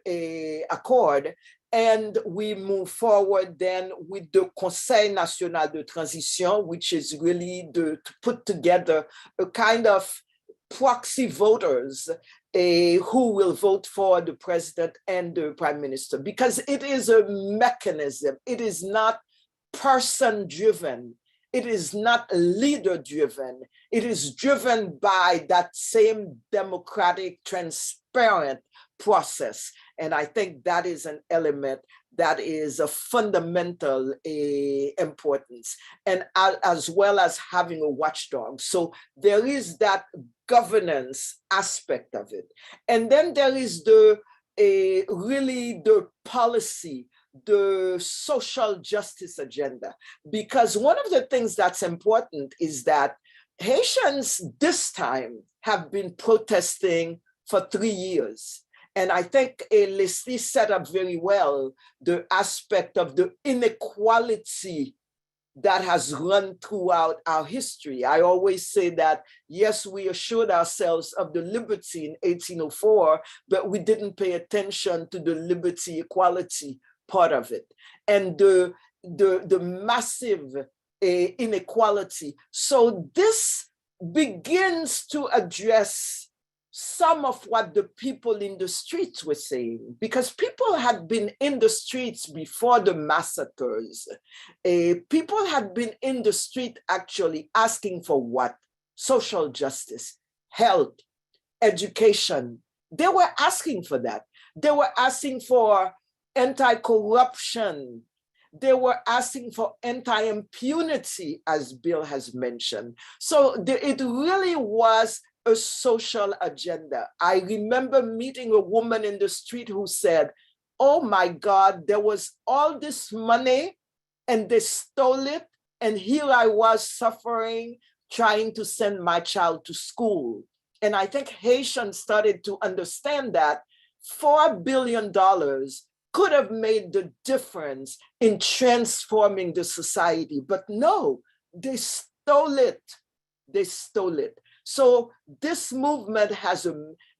accord. And we move forward then with the Conseil National de Transition, which is really to put together a kind of proxy voters who will vote for the president and the prime minister, because it is a mechanism. It is not person-driven. It is not leader-driven. It is driven by that same democratic, transparent process. And I think that is an element that is of fundamental importance, and as well as having a watchdog. So there is that governance aspect of it. And then there is the really the policy, the social justice agenda, because one of the things that's important is that Haitians this time have been protesting for 3 years. And I think Leslie set up very well the aspect of the inequality that has run throughout our history. I always say that, yes, we assured ourselves of the liberty in 1804, but we didn't pay attention to the liberty equality part of it, and the massive inequality. So this begins to address some of what the people in the streets were saying, because people had been in the streets before the massacres. People had been in the street actually asking for what? Social justice, health, education. They were asking for that. They were asking for anti-corruption. They were asking for anti-impunity, as Bill has mentioned. So it really was a social agenda. I remember meeting a woman in the street who said, oh my God, there was all this money and they stole it. And here I was suffering, trying to send my child to school. And I think Haitians started to understand that $4 billion could have made the difference in transforming the society. But no, they stole it. They stole it. So this movement has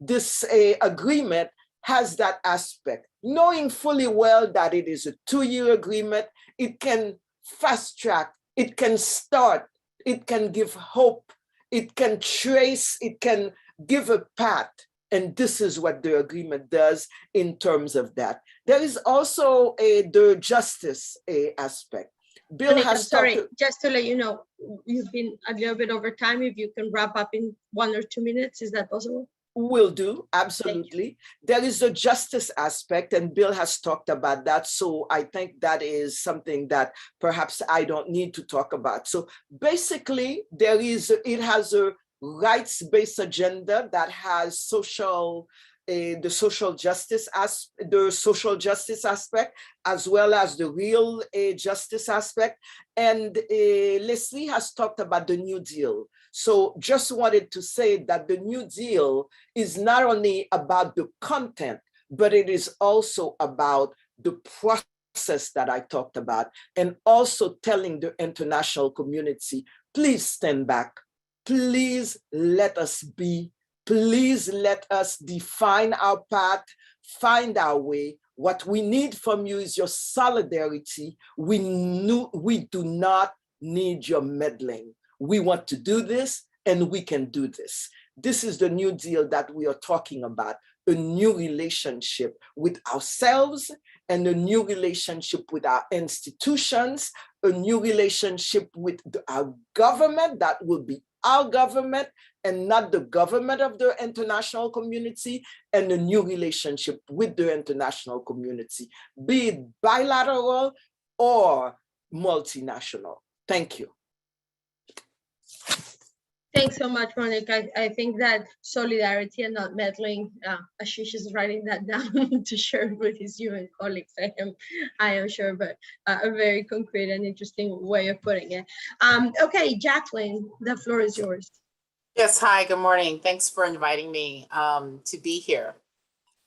this agreement has that aspect, knowing fully well that it is a 2-year agreement. It can fast track, it can start, it can give hope, it can trace, it can give a path. And this is what the agreement does in terms of that. There is also the justice aspect. Bill Monique, has I'm sorry, just to let you know, you've been a little bit over time. If you can wrap up in 1 or 2 minutes, is that possible? Will do, absolutely. There is a justice aspect, and Bill has talked about that. So I think that is something that perhaps I don't need to talk about. So basically, it has a rights-based agenda that has the social justice aspect, as well as the real justice aspect. And Leslie has talked about the New Deal. So just wanted to say that the New Deal is not only about the content, but it is also about the process that I talked about, and also telling the international community, please stand back. Please let us be. Please let us define our path, find our way. What we need from you is your solidarity. We do not need your meddling. We want to do this, and we can do this. This is the New Deal that we are talking about, a new relationship with ourselves and a new relationship with our institutions, a new relationship with our government that will be our government and not the government of the international community, and a new relationship with the international community, be it bilateral or multinational. Thank you. Thanks so much, Monique. I think that solidarity and not meddling, Ashish is writing that down to share with his UN colleagues. I am sure, but a very concrete and interesting way of putting it. Okay, Jacqueline, the floor is yours. Yes, hi, good morning. Thanks for inviting me to be here.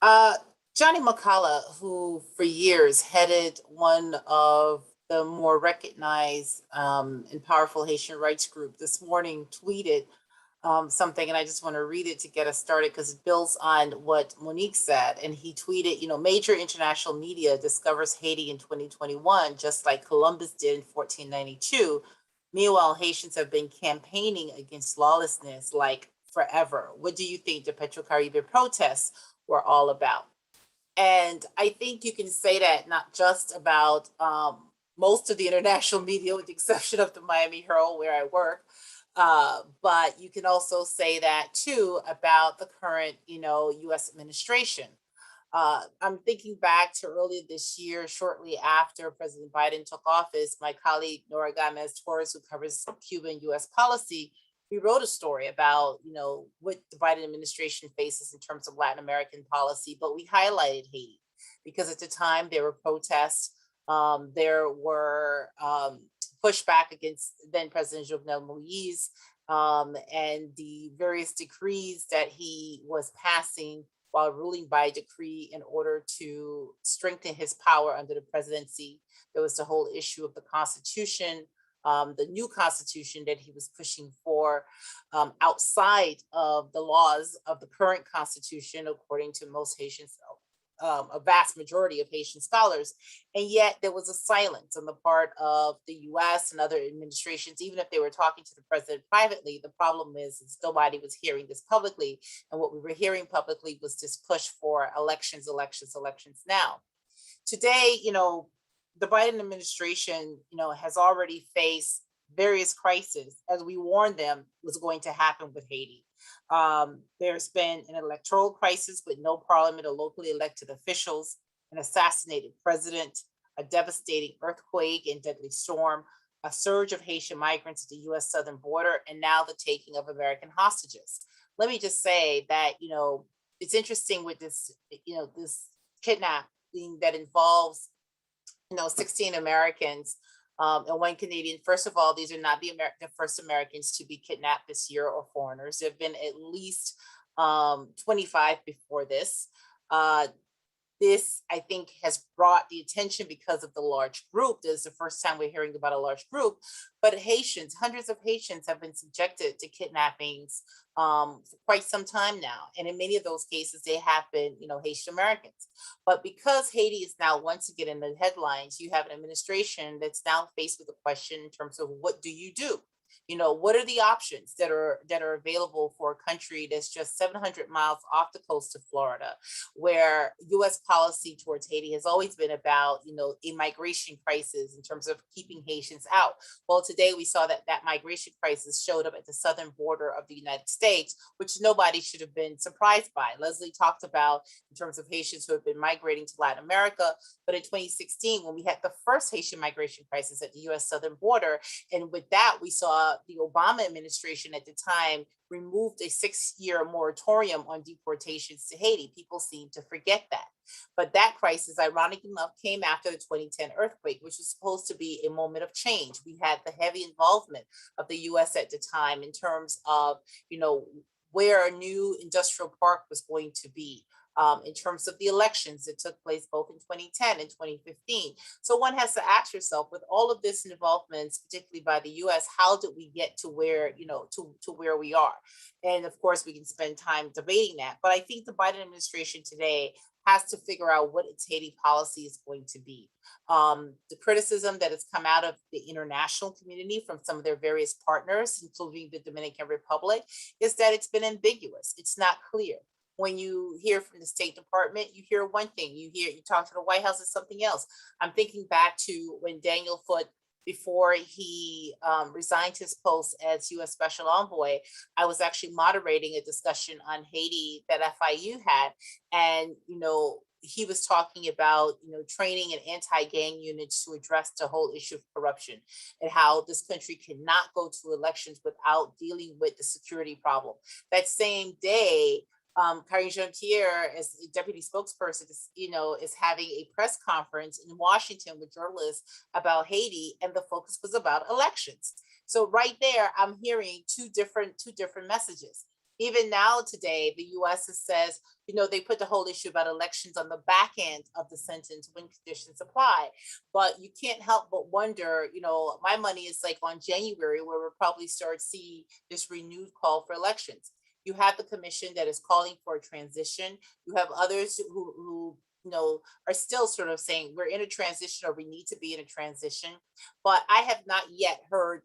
Johnny McCullough, who for years headed one of the more recognized and powerful Haitian rights group, this morning tweeted something, and I just want to read it to get us started because it builds on what Monique said. And he tweeted, major international media discovers Haiti in 2021, just like Columbus did in 1492. Meanwhile, Haitians have been campaigning against lawlessness like forever. What do you think the Petrocaribe protests were all about? And I think you can say that not just about most of the international media, with the exception of the Miami Herald, where I work, but you can also say that too about the current, U.S. administration. I'm thinking back to earlier this year, shortly after President Biden took office, my colleague Nora Gomez-Torres, who covers Cuban U.S. policy, we wrote a story about, what the Biden administration faces in terms of Latin American policy, but we highlighted Haiti because at the time there were protests, there were pushback against then President Jovenel Moïse and the various decrees that he was passing while ruling by decree in order to strengthen his power under the presidency. There was the whole issue of the Constitution, the new Constitution that he was pushing for outside of the laws of the current Constitution, according to most Haitians, a vast majority of Haitian scholars. And yet there was a silence on the part of the US and other administrations. Even if they were talking to the president privately, the problem is nobody was hearing this publicly. And what we were hearing publicly was this push for elections now. Today, the Biden administration, has already faced various crises, as we warned them was going to happen with Haiti. There's been an electoral crisis with no parliament or locally elected officials, an assassinated president, a devastating earthquake and deadly storm, a surge of Haitian migrants at the US southern border, and now the taking of American hostages. Let me just say that, it's interesting with this, this kidnapping that involves, 16 Americans and one Canadian. First of all, these are not the first Americans to be kidnapped this year or foreigners. There have been at least 25 before this. This, I think, has brought the attention because of the large group. This is the first time we're hearing about a large group, but Haitians, hundreds of Haitians have been subjected to kidnappings for quite some time now. And in many of those cases, they have been, Haitian Americans. But because Haiti is now once again in the headlines, you have an administration that's now faced with a question in terms of what do you do? What are the options that are available for a country that's just 700 miles off the coast of Florida, where U.S. policy towards Haiti has always been about, a migration crisis in terms of keeping Haitians out. Well, today we saw that migration crisis showed up at the southern border of the United States, which nobody should have been surprised by. Leslie talked about in terms of Haitians who have been migrating to Latin America, but in 2016, when we had the first Haitian migration crisis at the U.S. southern border, and with that, we saw the Obama administration at the time removed a 6-year moratorium on deportations to Haiti. People seem to forget that. But that crisis, ironically enough, came after the 2010 earthquake, which was supposed to be a moment of change. We had the heavy involvement of the US at the time in terms of, where a new industrial park was going to be. In terms of the elections that took place both in 2010 and 2015. So one has to ask yourself, with all of this involvement, particularly by the US, how did we get to where, to where we are? And of course, we can spend time debating that. But I think the Biden administration today has to figure out what its Haiti policy is going to be. The criticism that has come out of the international community from some of their various partners, including the Dominican Republic, is that it's been ambiguous. It's not clear. When you hear from the State Department, you hear one thing. You talk to the White House, it's something else. I'm thinking back to when Daniel Foote, before he resigned his post as U.S. Special Envoy, I was actually moderating a discussion on Haiti that FIU had. And, he was talking about, training and anti-gang units to address the whole issue of corruption and how this country cannot go to elections without dealing with the security problem. That same day, Karine Jean-Pierre, as deputy spokesperson, is having a press conference in Washington with journalists about Haiti, and the focus was about elections. So right there, I'm hearing two different messages. Even now today, the U.S. says, they put the whole issue about elections on the back end of the sentence when conditions apply. But you can't help but wonder, my money is like on January, where we'll probably start seeing this renewed call for elections. You have the commission that is calling for a transition. You have others who are still sort of saying we're in a transition or we need to be in a transition. But I have not yet heard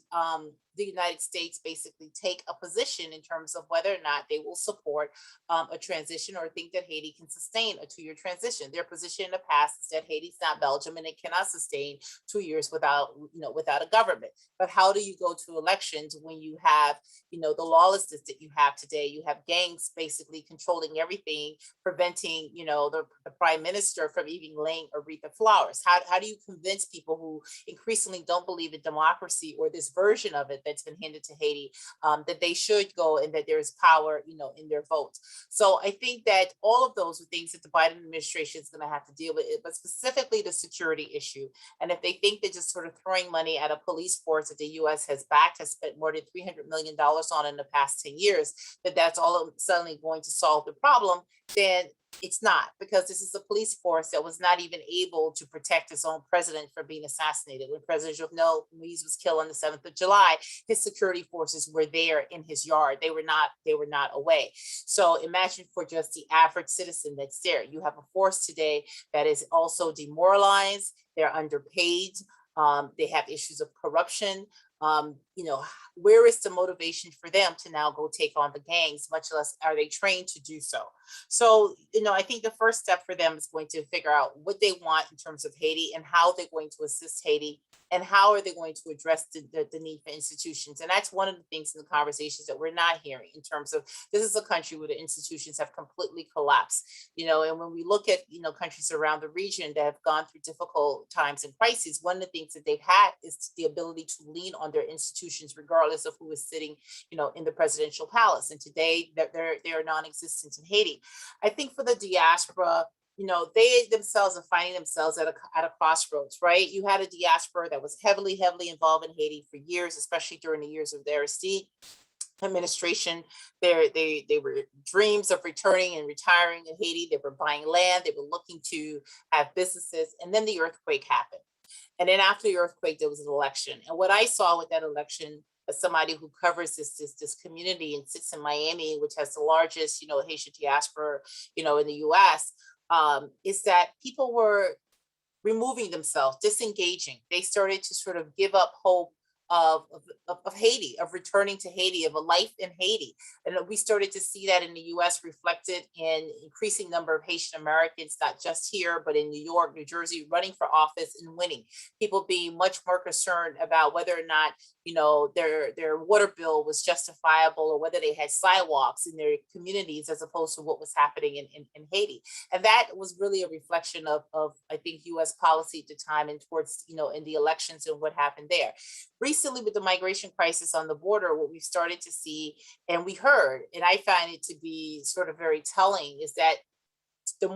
the United States basically take a position in terms of whether or not they will support a transition or think that Haiti can sustain a 2-year transition. Their position in the past is that Haiti's not Belgium and it cannot sustain 2 years without a government. But how do you go to elections when you have, the lawlessness that you have today? You have gangs basically controlling everything, preventing, the prime minister from even laying a wreath of flowers. How do you convince people who increasingly don't believe in democracy or this version of it that's been handed to Haiti, that they should go and that there's power, in their votes? So I think that all of those are things that the Biden administration is going to have to deal with, but specifically the security issue. And if they think they're just sort of throwing money at a police force that the U.S. has spent more than $300 million on in the past 10 years, that's all suddenly going to solve the problem, then it's not, because this is a police force that was not even able to protect its own president from being assassinated. When President Jovenel Moïse was killed on the 7th of July, his security forces were there in his yard. They were not away. So imagine for just the average citizen that's there. You have a force today that is also demoralized. They're underpaid. They have issues of corruption. Where is the motivation for them to now go take on the gangs, much less are they trained to do so? So, I think the first step for them is going to figure out what they want in terms of Haiti and how they're going to assist Haiti and how are they going to address the need for institutions. And that's one of the things in the conversations that we're not hearing in terms of this is a country where the institutions have completely collapsed, and when we look at, countries around the region that have gone through difficult times and crises, one of the things that they've had is the ability to lean on their institutions, regardless of who is sitting, in the presidential palace. And today they are non-existent in Haiti. I think for the diaspora, they themselves are finding themselves at a crossroads, right? You had a diaspora that was heavily involved in Haiti for years, especially during the years of the Aristide administration. They were dreams of returning and retiring in Haiti. They were buying land. They were looking to have businesses. And then the earthquake happened. And then after the earthquake, there was an election. And what I saw with that election, as somebody who covers this community and sits in Miami, which has the largest, Haitian diaspora, in the US, is that people were removing themselves, disengaging. They started to sort of give up hope of Haiti, of returning to Haiti, of a life in Haiti. And we started to see that in the US reflected in increasing number of Haitian Americans, not just here, but in New York, New Jersey, running for office and winning. People being much more concerned about whether or not, their water bill was justifiable or whether they had sidewalks in their communities as opposed to what was happening in Haiti. And that was really a reflection of I think, US policy at the time and towards, in the elections and what happened there. Recently, with the migration crisis on the border, what we've started to see and we heard, and I find it to be sort of very telling, is that the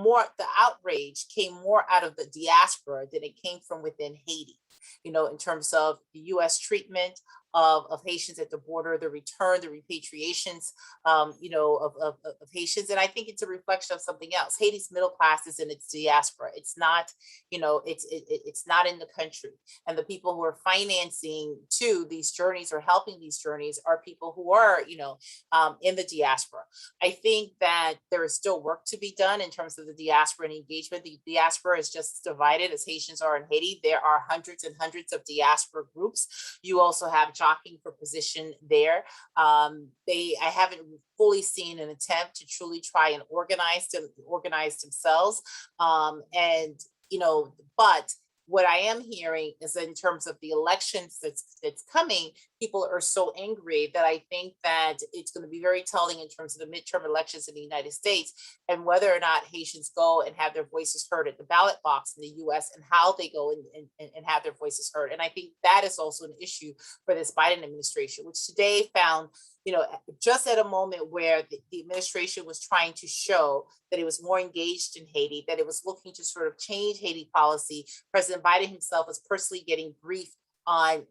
outrage came more out of the diaspora than it came from within Haiti, in terms of the US treatment of Haitians at the border, the return, the repatriations, of Haitians. And I think it's a reflection of something else. Haiti's middle class is in its diaspora. It's not, it's not in the country. And the people who are financing these journeys or helping these journeys are people who are, in the diaspora. I think that there is still work to be done in terms of the diaspora and engagement. The diaspora is just divided as Haitians are in Haiti. There are hundreds and hundreds of diaspora groups. You also have jockeying for position there. I haven't fully seen an attempt to truly try and organize themselves. But What I am hearing is in terms of the elections that's coming, people are so angry that I think that it's going to be very telling in terms of the midterm elections in the United States and whether or not Haitians go and have their voices heard at the ballot box in the US and how they go and have their voices heard. And I think that is also an issue for this Biden administration, which today found, just at a moment where the administration was trying to show that it was more engaged in Haiti, that it was looking to sort of change Haiti policy. President Biden himself was personally getting briefed on,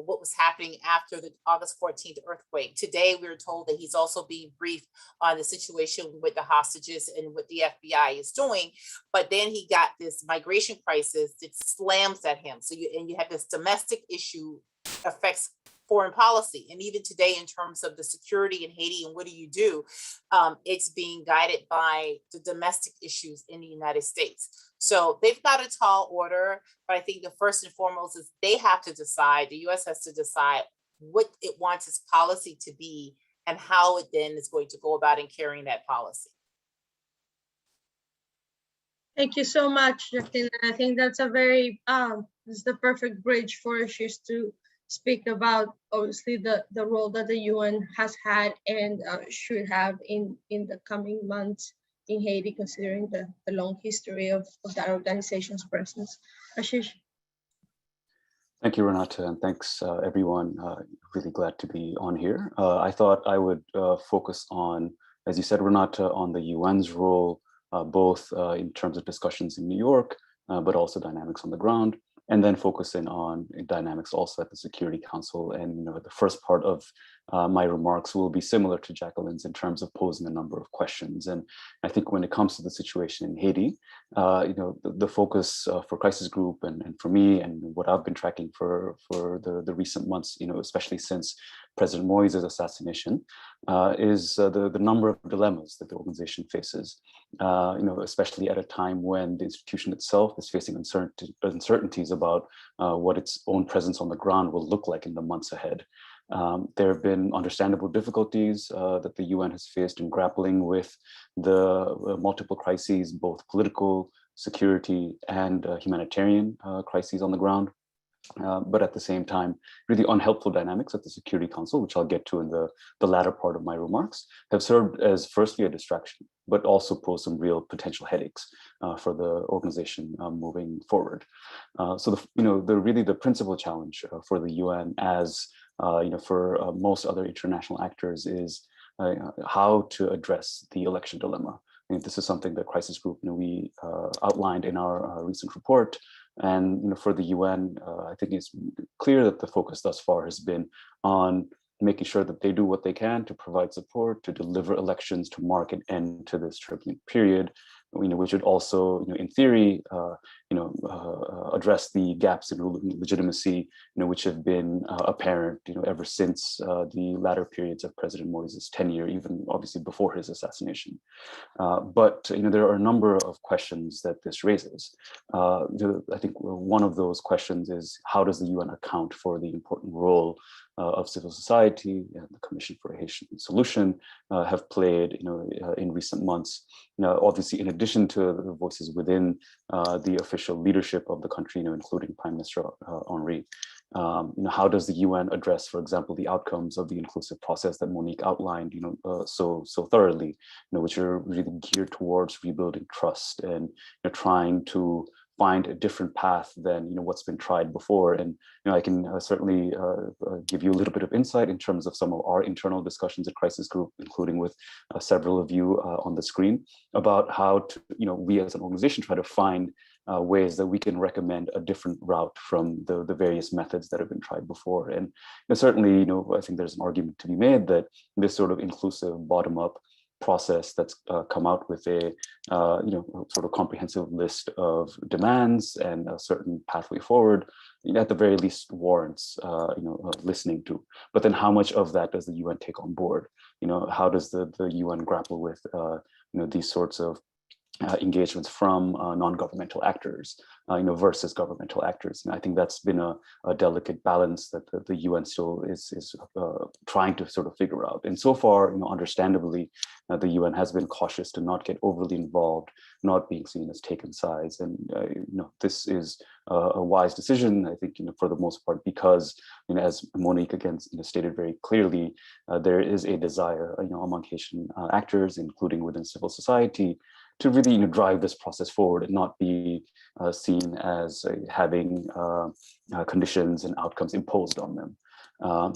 what was happening after the August 14th earthquake. Today, we were told that he's also being briefed on the situation with the hostages and what the FBI is doing. But then he got this migration crisis that slams at him. So you have this domestic issue affects foreign policy. And even today, in terms of the security in Haiti and what do you do, it's being guided by the domestic issues in the United States. So they've got a tall order, but I think the first and foremost is they have to decide, the US has to decide what it wants its policy to be and how it then is going to go about in carrying that policy. Thank you so much, Jacqueline. I think that's a very, this is the perfect bridge for us to speak about, obviously, the role that the UN has had and should have in the coming months in Haiti, considering the long history of that organization's presence. Ashish. Thank you, Renata, and thanks, everyone. Really glad to be on here. I thought I would focus on, as you said, Renata, on the UN's role, both in terms of discussions in New York, but also dynamics on the ground, and then focusing on dynamics also at the Security Council. And the first part of my remarks will be similar to Jacqueline's in terms of posing a number of questions. And I think when it comes to the situation in Haiti, the focus for Crisis Group and for me and what I've been tracking for the recent months, especially since President Moïse's assassination, is the number of dilemmas that the organization faces, especially at a time when the institution itself is facing uncertainties about what its own presence on the ground will look like in the months ahead. There have been understandable difficulties that the UN has faced in grappling with the multiple crises, both political, security, and humanitarian crises on the ground. But at the same time, really unhelpful dynamics at the Security Council, which I'll get to in the latter part of my remarks, have served as firstly a distraction, but also pose some real potential headaches for the organization moving forward. So the principal challenge for the UN, as for most other international actors, is how to address the election dilemma. I think this is something that Crisis Group we outlined in our recent report. And for the UN, I think it's clear that the focus thus far has been on making sure that they do what they can to provide support, to deliver elections, to mark an end to this turbulent period, which would also, in theory, address the gaps in legitimacy, which have been apparent, ever since the latter periods of President Moïse's tenure, even obviously before his assassination. But there are a number of questions that this raises. I think one of those questions is, how does the UN account for the important role of civil society and the Commission for a Haitian Solution have played, in recent months? Obviously, in addition to the voices within the official leadership of the country, including Prime Minister Henry, how does the UN address, for example, the outcomes of the inclusive process that Monique outlined, so thoroughly, which are really geared towards rebuilding trust and trying to find a different path than what's been tried before. And I can certainly give you a little bit of insight in terms of some of our internal discussions at Crisis Group, including with several of you on the screen, about how to, we as an organization try to find ways that we can recommend a different route from the various methods that have been tried before. And certainly, I think there's an argument to be made that this sort of inclusive bottom-up process that's come out with a sort of comprehensive list of demands and a certain pathway forward, at the very least warrants listening to. But then how much of that does the UN take on board? How does the UN grapple with these sorts of engagements from non-governmental actors, versus governmental actors. And I think that's been a delicate balance that the UN still is trying to sort of figure out. And so far, understandably, the UN has been cautious to not get overly involved, not being seen as taken sides. And this is a wise decision, I think, for the most part, because as Monique again stated very clearly, there is a desire, among Haitian actors, including within civil society, to really drive this process forward and not be seen as having conditions and outcomes imposed on them.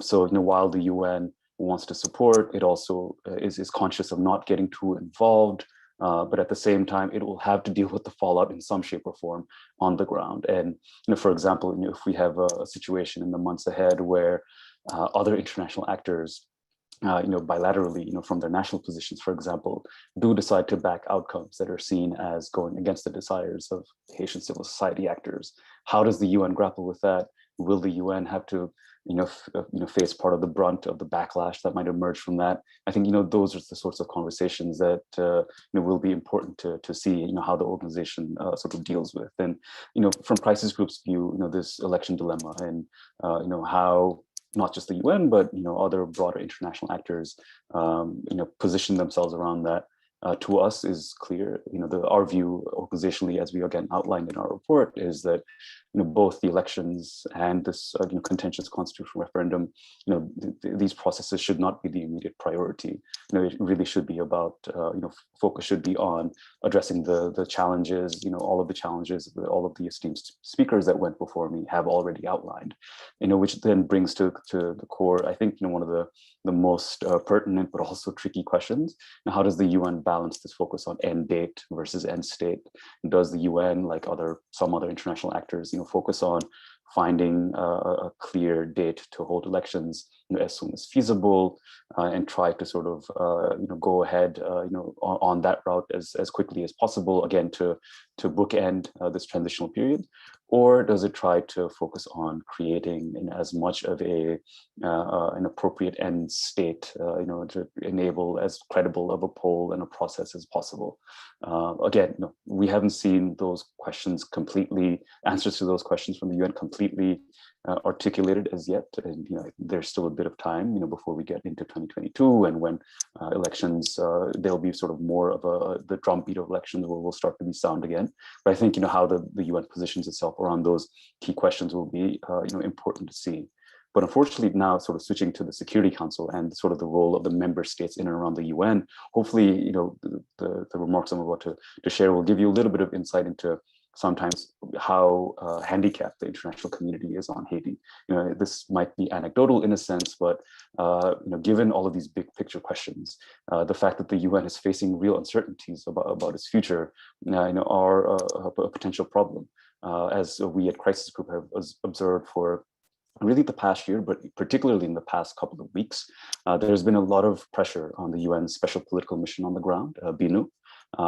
So while the UN wants to support, it also is conscious of not getting too involved, but at the same time, it will have to deal with the fallout in some shape or form on the ground. And for example, if we have a situation in the months ahead where other international actors bilaterally, from their national positions, for example, do decide to back outcomes that are seen as going against the desires of Haitian civil society actors. How does the UN grapple with that? Will the UN have to, face part of the brunt of the backlash that might emerge from that? I think, those are the sorts of conversations that, will be important to see, how the organization sort of deals with. And, from crisis groups' view, this election dilemma and, how not just the UN, but other broader international actors, position themselves around that. To us is clear. Our view organizationally, as we again outlined in our report, is that both the elections and this contentious constitutional referendum, these processes should not be the immediate priority. It really should be about, focus should be on addressing the challenges, all of the challenges that all of the esteemed speakers that went before me have already outlined, which then brings to the core, I think, one of the most pertinent but also tricky questions. How does the UN balance this focus on end date versus end state? Does the UN, like some other international actors, focus on finding a clear date to hold elections as soon as feasible, and try to sort of go ahead on that route as quickly as possible, again to bookend this transitional period? Or does it try to focus on creating as much of an appropriate end state, to enable as credible of a poll and a process as possible? Again, we haven't seen those questions completely, answers to those questions from the UN completely articulated as yet, and there's still a bit of time before we get into 2022, and when elections there'll be sort of more of the drumbeat of elections will start to be sound again. But I think how the UN positions itself around those key questions will be important to see. But unfortunately now, sort of switching to the Security Council and sort of the role of the member states in and around the UN, hopefully the remarks I'm about to share will give you a little bit of insight into sometimes how handicapped the international community is on Haiti. This might be anecdotal in a sense, but given all of these big picture questions, the fact that the UN is facing real uncertainties about its future, are a potential problem, as we at Crisis Group have observed for really the past year, but particularly in the past couple of weeks. There's been a lot of pressure on the UN Special Political Mission on the ground, BNU,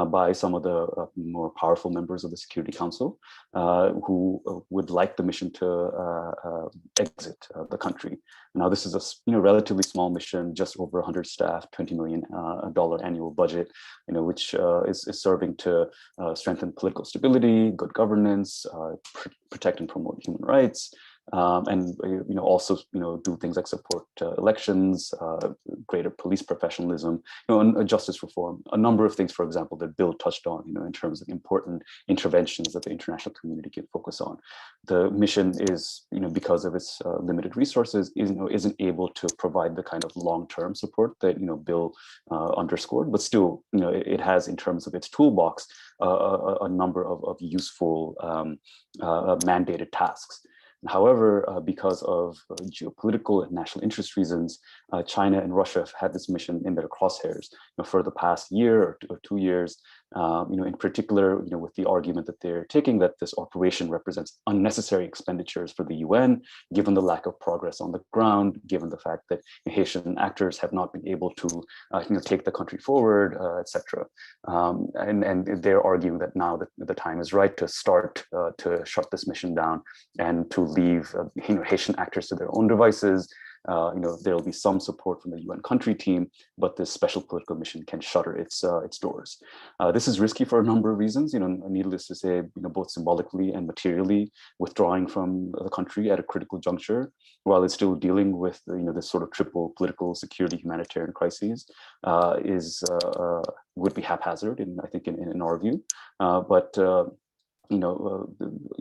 by some of the more powerful members of the Security Council, who would like the mission to exit the country. Now, this is a relatively small mission, just over 100 staff, $20 million annual budget, which is serving to strengthen political stability, good governance, protect and promote human rights, and also do things like support elections, greater police professionalism, and justice reform, a number of things, for example, that Bill touched on, in terms of important interventions that the international community can focus on. The mission is, because of its limited resources, isn't able to provide the kind of long-term support that Bill underscored, but still, it has, in terms of its toolbox, a number of useful mandated tasks. However, because of geopolitical and national interest reasons, China and Russia have had this mission in their crosshairs for the past year or 2 years. In particular, with the argument that they're taking that this operation represents unnecessary expenditures for the UN, given the lack of progress on the ground, given the fact that Haitian actors have not been able to take the country forward, etc. And they're arguing that now that the time is right to start to shut this mission down and to leave Haitian actors to their own devices, there will be some support from the UN country team, but this special political mission can shutter its doors. This is risky for a number of reasons. Needless to say, both symbolically and materially, withdrawing from the country at a critical juncture, while it's still dealing with this sort of triple political, security, humanitarian crises, would be haphazard, I think, in our view.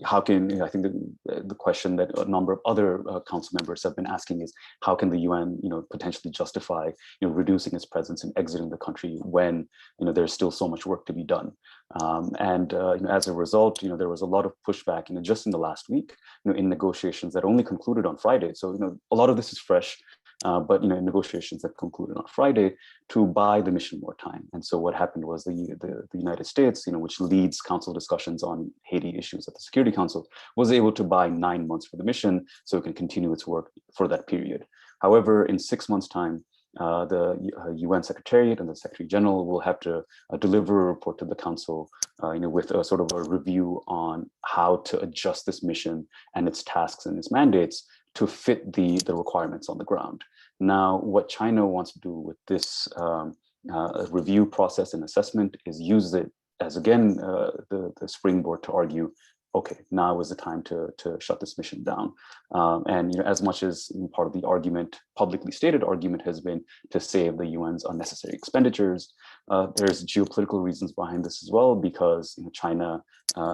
How can, I think the question that a number of other council members have been asking is, how can the UN, potentially justify, reducing its presence and exiting the country when, there's still so much work to be done. As a result, there was a lot of pushback, just in the last week, in negotiations that only concluded on Friday. So, a lot of this is fresh. But negotiations that concluded on Friday to buy the mission more time. And so what happened was the United States, which leads council discussions on Haiti issues at the Security Council, was able to buy 9 months for the mission so it can continue its work for that period. However, in 6 months' time, the UN Secretariat and the Secretary General will have to deliver a report to the Council, with a sort of a review on how to adjust this mission and its tasks and its mandates to fit the requirements on the ground. Now, what China wants to do with this review process and assessment is use it as, again, the springboard to argue, okay, now is the time to shut this mission down. And as much as part of the argument, publicly stated argument, has been to save the UN's unnecessary expenditures, there's geopolitical reasons behind this as well, because China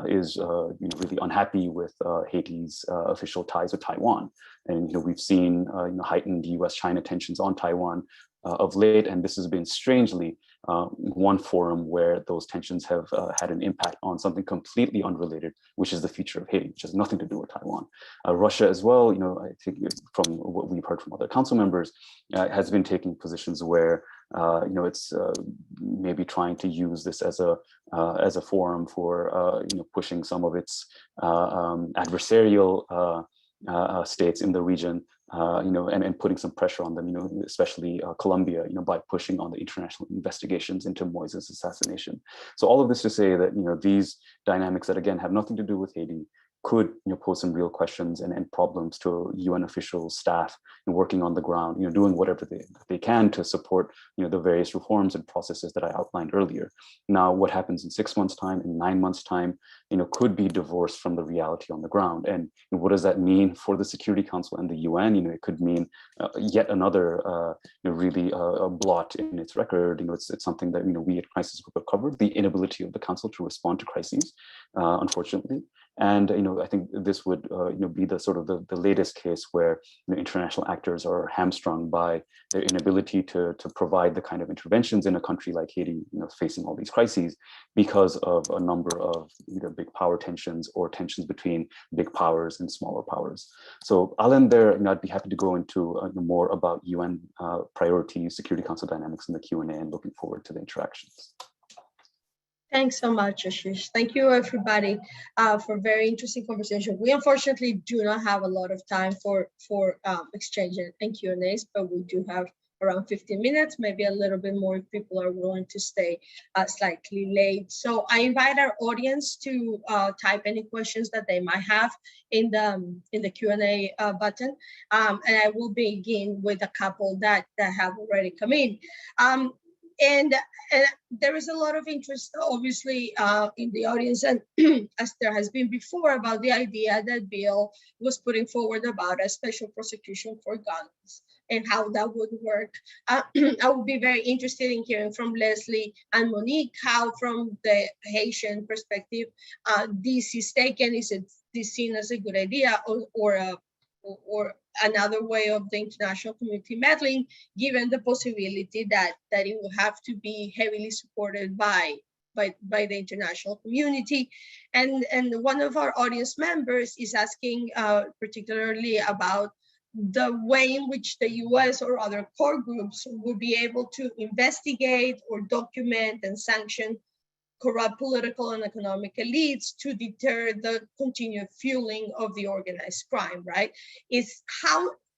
is really unhappy with Haiti's official ties with Taiwan. And we've seen heightened US-China tensions on Taiwan of late, and this has been strangely one forum where those tensions have had an impact on something completely unrelated, which is the future of Haiti, which has nothing to do with Taiwan. Russia as well, I think from what we've heard from other council members, has been taking positions where it's maybe trying to use this as a forum for pushing some of its adversarial states in the region, and putting some pressure on them, especially Colombia, by pushing on the international investigations into Moïse's assassination. So all of this to say that, these dynamics that, again, have nothing to do with Haiti could pose some real questions and problems to UN officials, staff, and working on the ground, doing whatever they can to support the various reforms and processes that I outlined earlier. Now, what happens in 6 months' time, in 9 months' time, could be divorced from the reality on the ground. And what does that mean for the Security Council and the UN? It could mean yet another really blot in its record. It's something that we at Crisis Group have covered, the inability of the Council to respond to crises, unfortunately. And I think this would be the sort of the latest case where international actors are hamstrung by their inability to provide the kind of interventions in a country like Haiti, facing all these crises, because of a number of either big power tensions or tensions between big powers and smaller powers. So I'll end there, and I'd be happy to go into more about UN priorities, Security Council dynamics in the Q&A, and looking forward to the interactions. Thanks so much, Ashish. Thank you, everybody, for a very interesting conversation. We unfortunately do not have a lot of time for exchange and Q&As, but we do have around 15 minutes, maybe a little bit more if people are willing to stay slightly late. So I invite our audience to type any questions that they might have in the Q&A button, and I will begin with a couple that have already come in. And there is a lot of interest, obviously, in the audience, and as there has been before, about the idea that Bill was putting forward about a special prosecution for guns and how that would work. I would be very interested in hearing from Leslie and Monique how, from the Haitian perspective, this is taken. Is it seen as a good idea, or another way of the international community meddling, given the possibility that it will have to be heavily supported by the international community? And one of our audience members is asking particularly about the way in which the US or other core groups would be able to investigate or document and sanction corrupt political and economic elites to deter the continued fueling of the organized crime, right? Is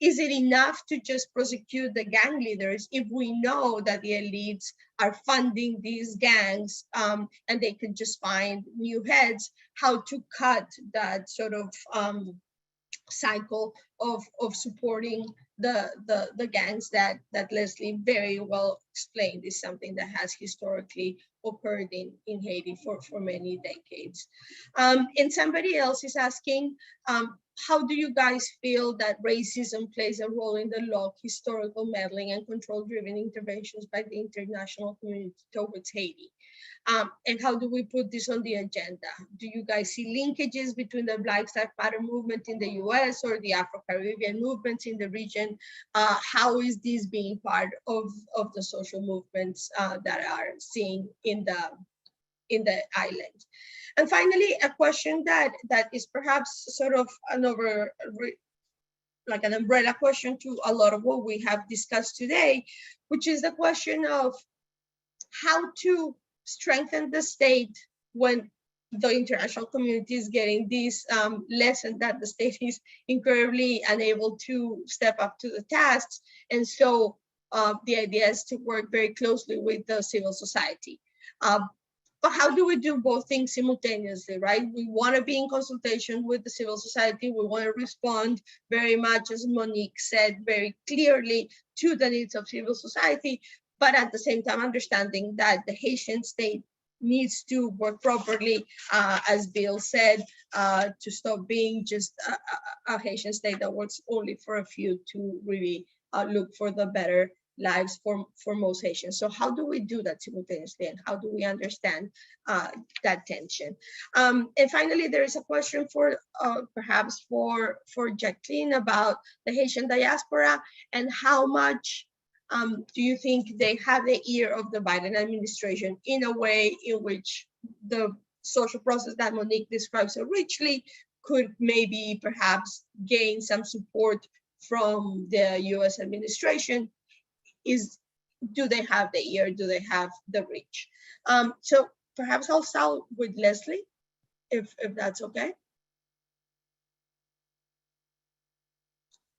it enough to just prosecute the gang leaders if we know that the elites are funding these gangs, and they could just find new heads? How to cut that sort of cycle of supporting the gangs that Leslie very well explained is something that has historically occurred in Haiti for many decades. And somebody else is asking, how do you guys feel that racism plays a role in the law, historical meddling, and control-driven interventions by the international community towards Haiti? And how do we put this on the agenda? Do you guys see linkages between the Black Lives Matter movement in the US or the Afro-Caribbean movements in the region? How is this being part of the social movements that are seen in the island? And finally, a question that is perhaps sort of like an umbrella question to a lot of what we have discussed today, which is the question of how to strengthen the state when the international community is getting this lesson that the state is incredibly unable to step up to the tasks. And so the idea is to work very closely with the civil society. But how do we do both things simultaneously, right? We want to be in consultation with the civil society. We want to respond very much, as Monique said, very clearly to the needs of civil society, but at the same time understanding that the Haitian state needs to work properly, as Bill said, to stop being just a Haitian state that works only for a few, to really look for the better lives for most Haitians. So how do we do that simultaneously, and how do we understand that tension? And finally, there is a question for perhaps for Jacqueline about the Haitian diaspora, and how much do you think they have the ear of the Biden administration in a way in which the social process that Monique describes so richly could maybe perhaps gain some support from the US administration? Do they have the ear? Do they have the reach? So perhaps I'll start with Leslie, if that's okay.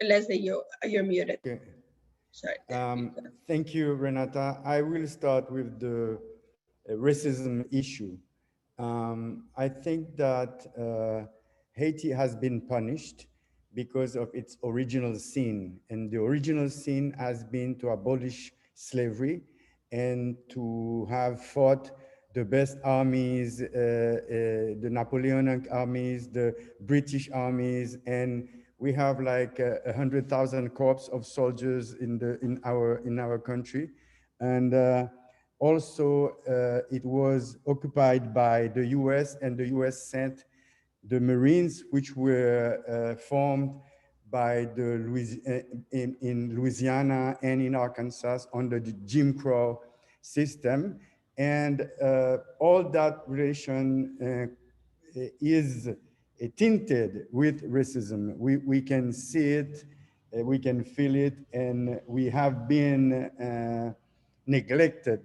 Leslie, you're muted. Okay. Sorry. Thank you, Renata. I will start with the racism issue. I think that Haiti has been punished because of its original sin. And the original sin has been to abolish slavery and to have fought the best armies, the Napoleonic armies, the British armies, and we have like 100,000 corps of soldiers in our country. And also it was occupied by the US, and the US sent the Marines, which were formed by in Louisiana and in Arkansas under the Jim Crow system. And all that relation is tinted with racism. We can see it, we can feel it, and we have been neglected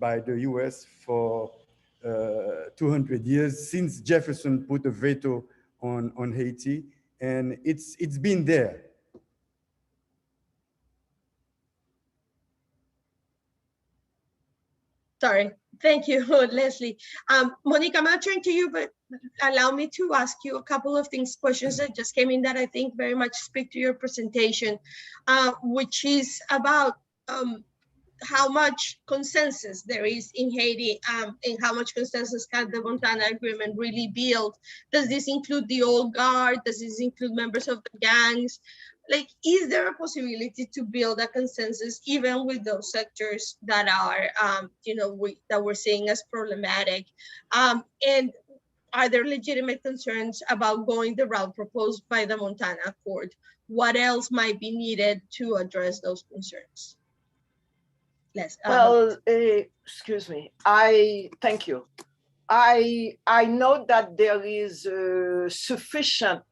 by the US for 200 years, since Jefferson put a veto on Haiti, and it's been there. Sorry, thank you, Leslie. Monique, I'm going to turn to you, but allow me to ask you a couple of questions that just came in that I think very much speak to your presentation, which is about how much consensus there is in Haiti, and how much consensus can the Montana Agreement really build? Does this include the old guard? Does this include members of the gangs? Like, is there a possibility to build a consensus even with those sectors that are, that we're seeing as problematic? And are there legitimate concerns about going the route proposed by the Montana Accord? What else might be needed to address those concerns? Well, excuse me. Thank you. I know that there is sufficient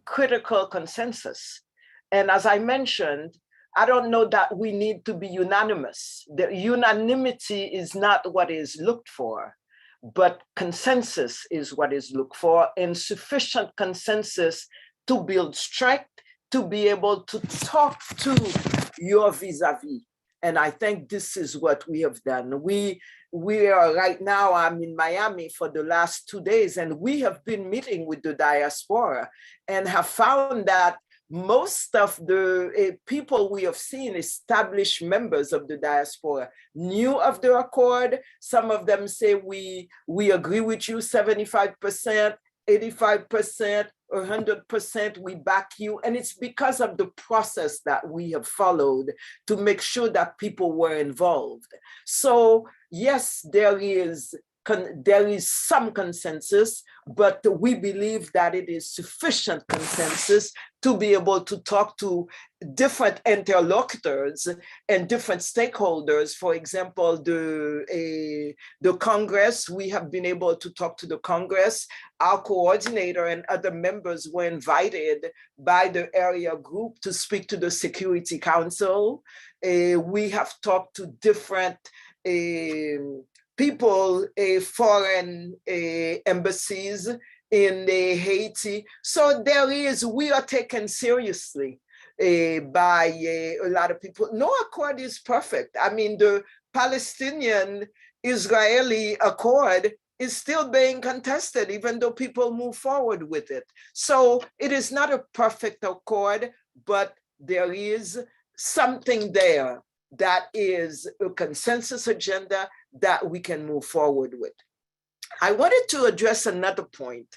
critical consensus, and as I mentioned, I don't know that we need to be unanimous. The unanimity is not what is looked for, but consensus is what is looked for, and sufficient consensus to build strength, to be able to talk to your vis-a-vis. And I think this is what we have done. We are right now, I'm in Miami for the last 2 days, and we have been meeting with the diaspora and have found that most of the people we have seen, established members of the diaspora, knew of the accord. Some of them say we agree with you 75%, 85%, 100%, we back you. And it's because of the process that we have followed to make sure that people were involved. So yes, there is some consensus, but we believe that it is sufficient consensus to be able to talk to different interlocutors and different stakeholders. For example, the Congress, we have been able to talk to the Congress. Our coordinator and other members were invited by the area group to speak to the Security Council. We have talked to different people, foreign embassies in Haiti. So we are taken seriously by a lot of people. No accord is perfect. I mean, the Palestinian-Israeli accord is still being contested, even though people move forward with it. So it is not a perfect accord, but there is something there that is a consensus agenda that we can move forward with. I wanted to address another point.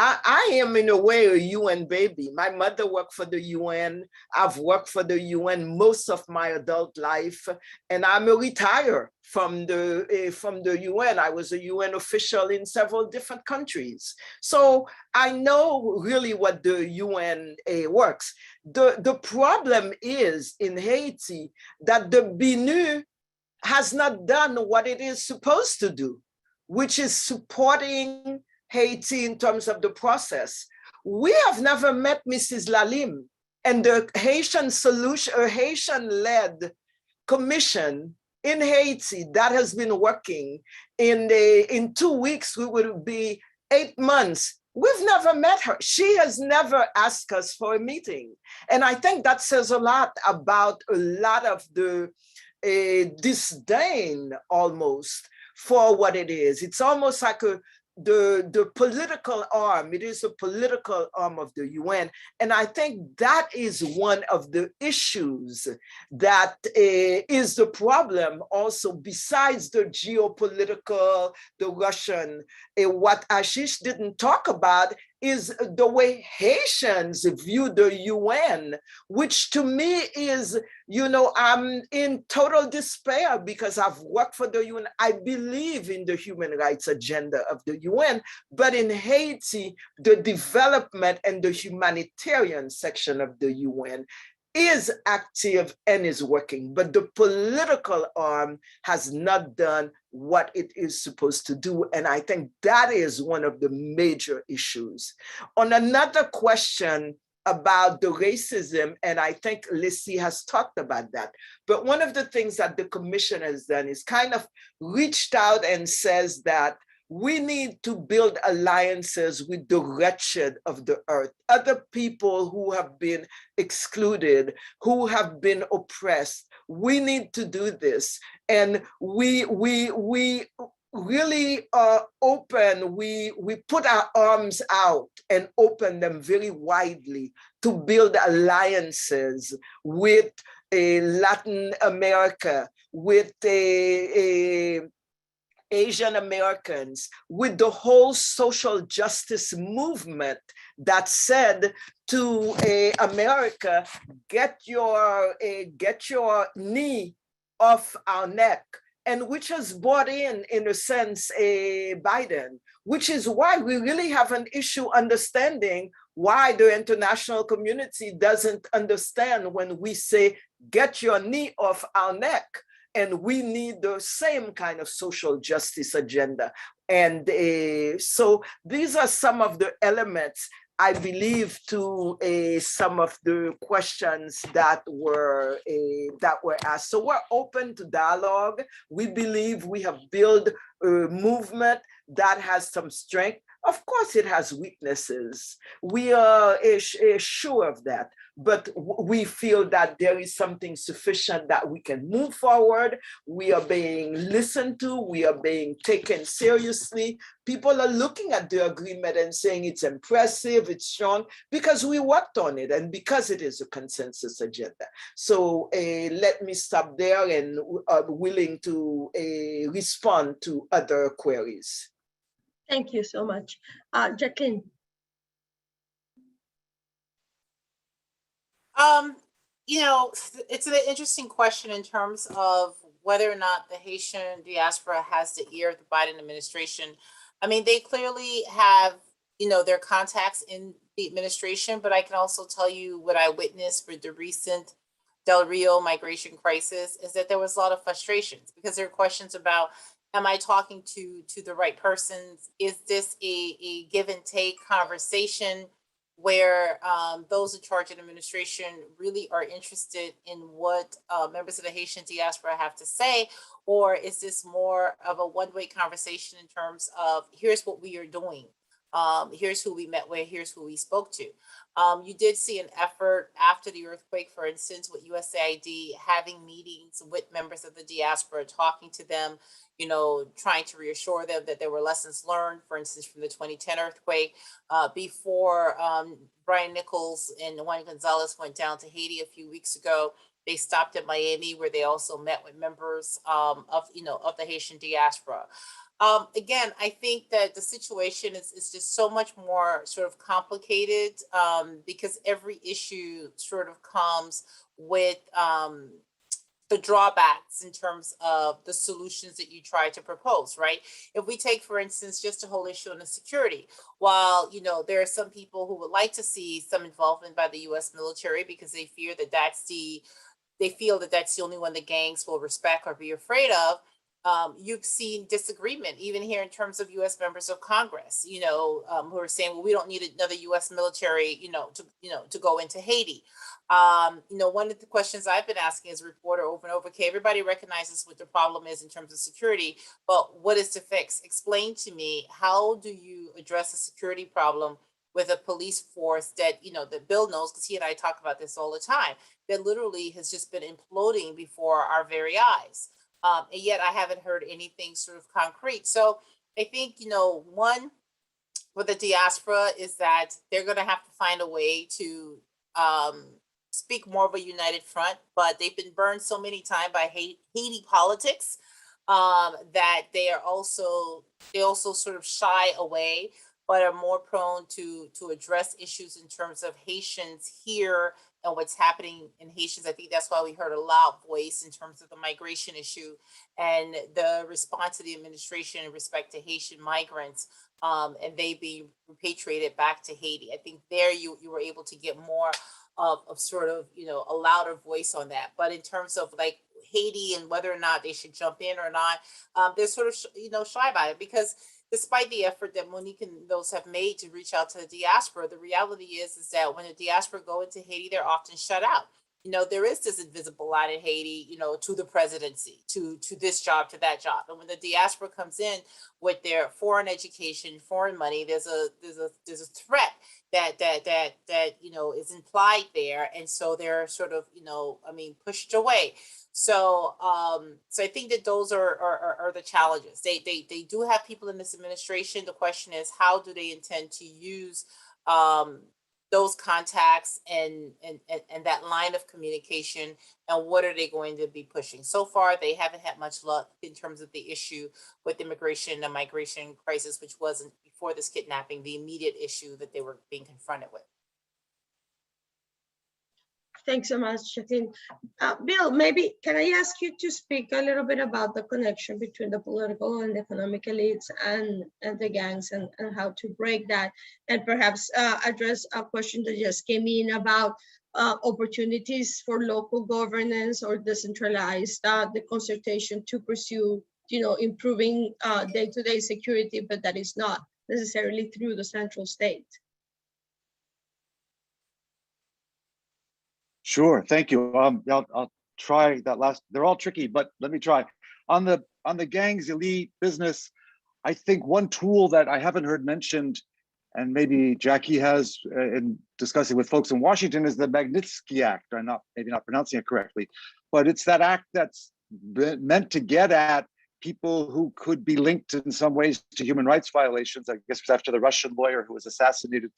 I am in a way a UN baby. My mother worked for the UN. I've worked for the UN most of my adult life, and I'm a retired from the UN. I was a UN official in several different countries. So I know really what the UN works. The problem is in Haiti that the BNU has not done what it is supposed to do, which is supporting Haiti in terms of the process. We have never met Mrs. Lalim, and the Haitian solution, a Haitian-led commission in Haiti that has been working in 2 weeks, we will be 8 months. We've never met her. She has never asked us for a meeting. And I think that says a lot about a lot of the disdain almost for what it is. It's almost like the political arm. It is a political arm of the UN. And I think that is one of the issues that is the problem also, besides the geopolitical, the Russian. What Ashish didn't talk about is the way Haitians view the UN, which to me is, I'm in total despair because I've worked for the UN. I believe in the human rights agenda of the UN, but in Haiti, the development and the humanitarian section of the UN is active and is working, but the political arm has not done what it is supposed to do. And I think that is one of the major issues. On another question about the racism, and I think Lissy has talked about that, but one of the things that the commission has done is kind of reached out and says that we need to build alliances with the wretched of the earth, other people who have been excluded, who have been oppressed. We need to do this. And we really are open. We put our arms out and open them very widely to build alliances with Latin America, with Asian Americans, with the whole social justice movement that said to America, get your knee off our neck, and which has brought in a sense, Biden, which is why we really have an issue understanding why the international community doesn't understand when we say, get your knee off our neck. And we need the same kind of social justice agenda. And so these are some of the elements, I believe, to some of the questions that were asked. So we're open to dialogue. We believe we have built a movement that has some strength, Of course, it has weaknesses. We are sure of that, but we feel that there is something sufficient that we can move forward. We are being listened to. We are being taken seriously. People are looking at the agreement and saying it's impressive, it's strong, because we worked on it and because it is a consensus agenda. So let me stop there and willing to respond to other queries. Thank you so much. Jacqueline. You know, it's an interesting question in terms of whether or not the Haitian diaspora has the ear of the Biden administration. I mean, they clearly have, you know, their contacts in the administration, but I can also tell you what I witnessed for the recent Del Rio migration crisis is that there was a lot of frustrations because there are questions about, am I talking to the right persons? Is this a give and take conversation where those in charge of administration really are interested in what members of the Haitian diaspora have to say? Or is this more of a one-way conversation in terms of here's what we are doing? Here's who we met with, here's who we spoke to. You did see an effort after the earthquake, for instance, with USAID having meetings with members of the diaspora, talking to them, you know, trying to reassure them that there were lessons learned, for instance, from the 2010 earthquake. Before Brian Nichols and Juan Gonzalez went down to Haiti a few weeks ago, they stopped at Miami where they also met with members of the Haitian diaspora. Again, I think that the situation is just so much more sort of complicated because every issue sort of comes with the drawbacks in terms of the solutions that you try to propose, right? If we take, for instance, just a whole issue on security, while, you know, there are some people who would like to see some involvement by the US military because they fear that they feel that that's the only one the gangs will respect or be afraid of. You've seen disagreement even here in terms of U.S. members of Congress, you know, who are saying, well, we don't need another U.S. military, to go into Haiti. One of the questions I've been asking as a reporter over and over, okay, everybody recognizes what the problem is in terms of security, but what is to fix? Explain to me, how do you address a security problem with a police force that, that Bill knows, because he and I talk about this all the time, that literally has just been imploding before our very eyes. And yet I haven't heard anything sort of concrete. So I think, one for the diaspora is that they're going to have to find a way to speak more of a united front, but they've been burned so many times by Haiti politics that they also sort of shy away, but are more prone to address issues in terms of Haitians here and what's happening in Haitians. I think that's why we heard a loud voice in terms of the migration issue and the response of the administration in respect to Haitian migrants and they being repatriated back to Haiti. I think there you were able to get more of sort of, a louder voice on that. But in terms of like Haiti and whether or not they should jump in or not, they're sort of, shy about it, because despite the effort that Monique and those have made to reach out to the diaspora, the reality is that when the diaspora go into Haiti, they're often shut out. There is this invisible line in Haiti, to the presidency, to this job, to that job. And when the diaspora comes in with their foreign education, foreign money, there's a threat that is implied there. And so they're sort of, pushed away. So I think that those are the challenges. They do have people in this administration. The question is, how do they intend to use those contacts and that line of communication, and what are they going to be pushing? So far, they haven't had much luck in terms of the issue with immigration and migration crisis, which wasn't, before this kidnapping, the immediate issue that they were being confronted with. Thanks so much, Jacqueline. Bill, maybe can I ask you to speak a little bit about the connection between the political and economic elites and the gangs, and how to break that, and perhaps address a question that just came in about opportunities for local governance or decentralized the consultation to pursue, improving day-to-day security, but that is not necessarily through the central state. Sure, thank you. I'll try that last. They're all tricky, but let me try. On the gangs, elite, business, I think one tool that I haven't heard mentioned, and maybe Jackie has in discussing with folks in Washington, is the Magnitsky Act. I'm maybe not pronouncing it correctly, but it's that act that's meant to get at people who could be linked in some ways to human rights violations. I guess it's after the Russian lawyer who was assassinated,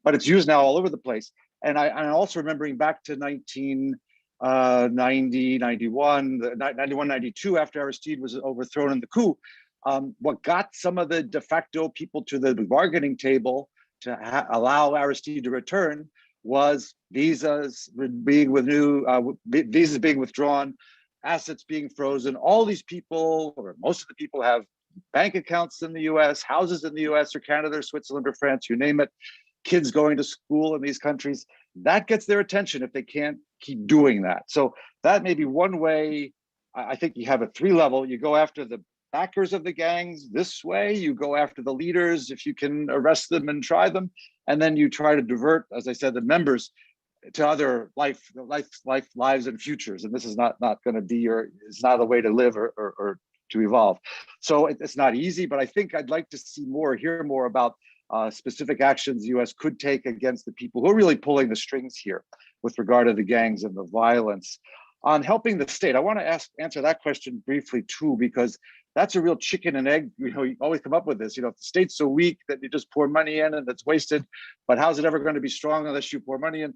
but it's used now all over the place. And I'm also remembering back to 1990, 91, 91, 92, after Aristide was overthrown in the coup. What got some of the de facto people to the bargaining table to allow Aristide to return was visas being withdrawn, assets being frozen. All these people, or most of the people, have bank accounts in the US, houses in the US or Canada or Switzerland or France, you name it, kids going to school in these countries. That gets their attention if they can't keep doing that. So that may be one way. I think you have a 3-level. You go after the backers of the gangs this way, you go after the leaders if you can arrest them and try them, and then you try to divert, as I said, the members to other lives and futures. And this is not going to be it's not a way to live or to evolve. So it's not easy, but I think I'd like to see more, hear more about specific actions the US could take against the people who are really pulling the strings here with regard to the gangs and the violence. On helping the state, I want to answer that question briefly too, because that's a real chicken and egg. You always come up with this. If the state's so weak that you just pour money in and it's wasted, but how's it ever going to be strong unless you pour money in?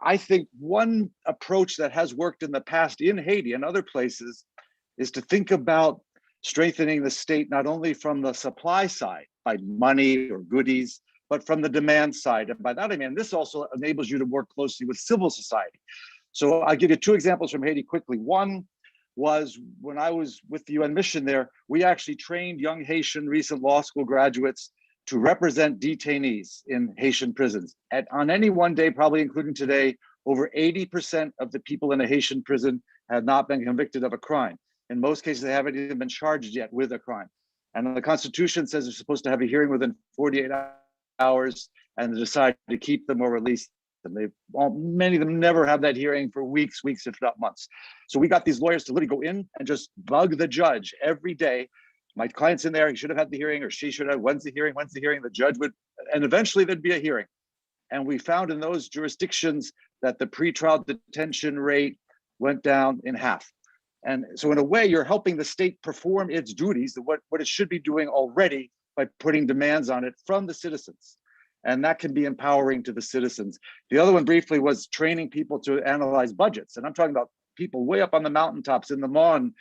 I think one approach that has worked in the past in Haiti and other places is to think about strengthening the state, not only from the supply side by money or goodies, but from the demand side. And by that, I mean, this also enables you to work closely with civil society. So I'll give you 2 examples from Haiti quickly. One was when I was with the UN mission there, we actually trained young Haitian recent law school graduates to represent detainees in Haitian prisons. On any one day, probably including today, over 80% of the people in a Haitian prison have not been convicted of a crime. In most cases, they haven't even been charged yet with a crime. And the Constitution says they're supposed to have a hearing within 48 hours and decide to keep them or release them. Many of them never have that hearing for weeks, if not months. So we got these lawyers to literally go in and just bug the judge every day. My client's in there, he should have had the hearing, or she should have. When's the hearing? The judge would, and eventually there'd be a hearing. And we found in those jurisdictions that the pretrial detention rate went down in half. And so in a way, you're helping the state perform its duties, what it should be doing already, by putting demands on it from the citizens. And that can be empowering to the citizens. The other one briefly was training people to analyze budgets. And I'm talking about people way up on the mountaintops in the Mon,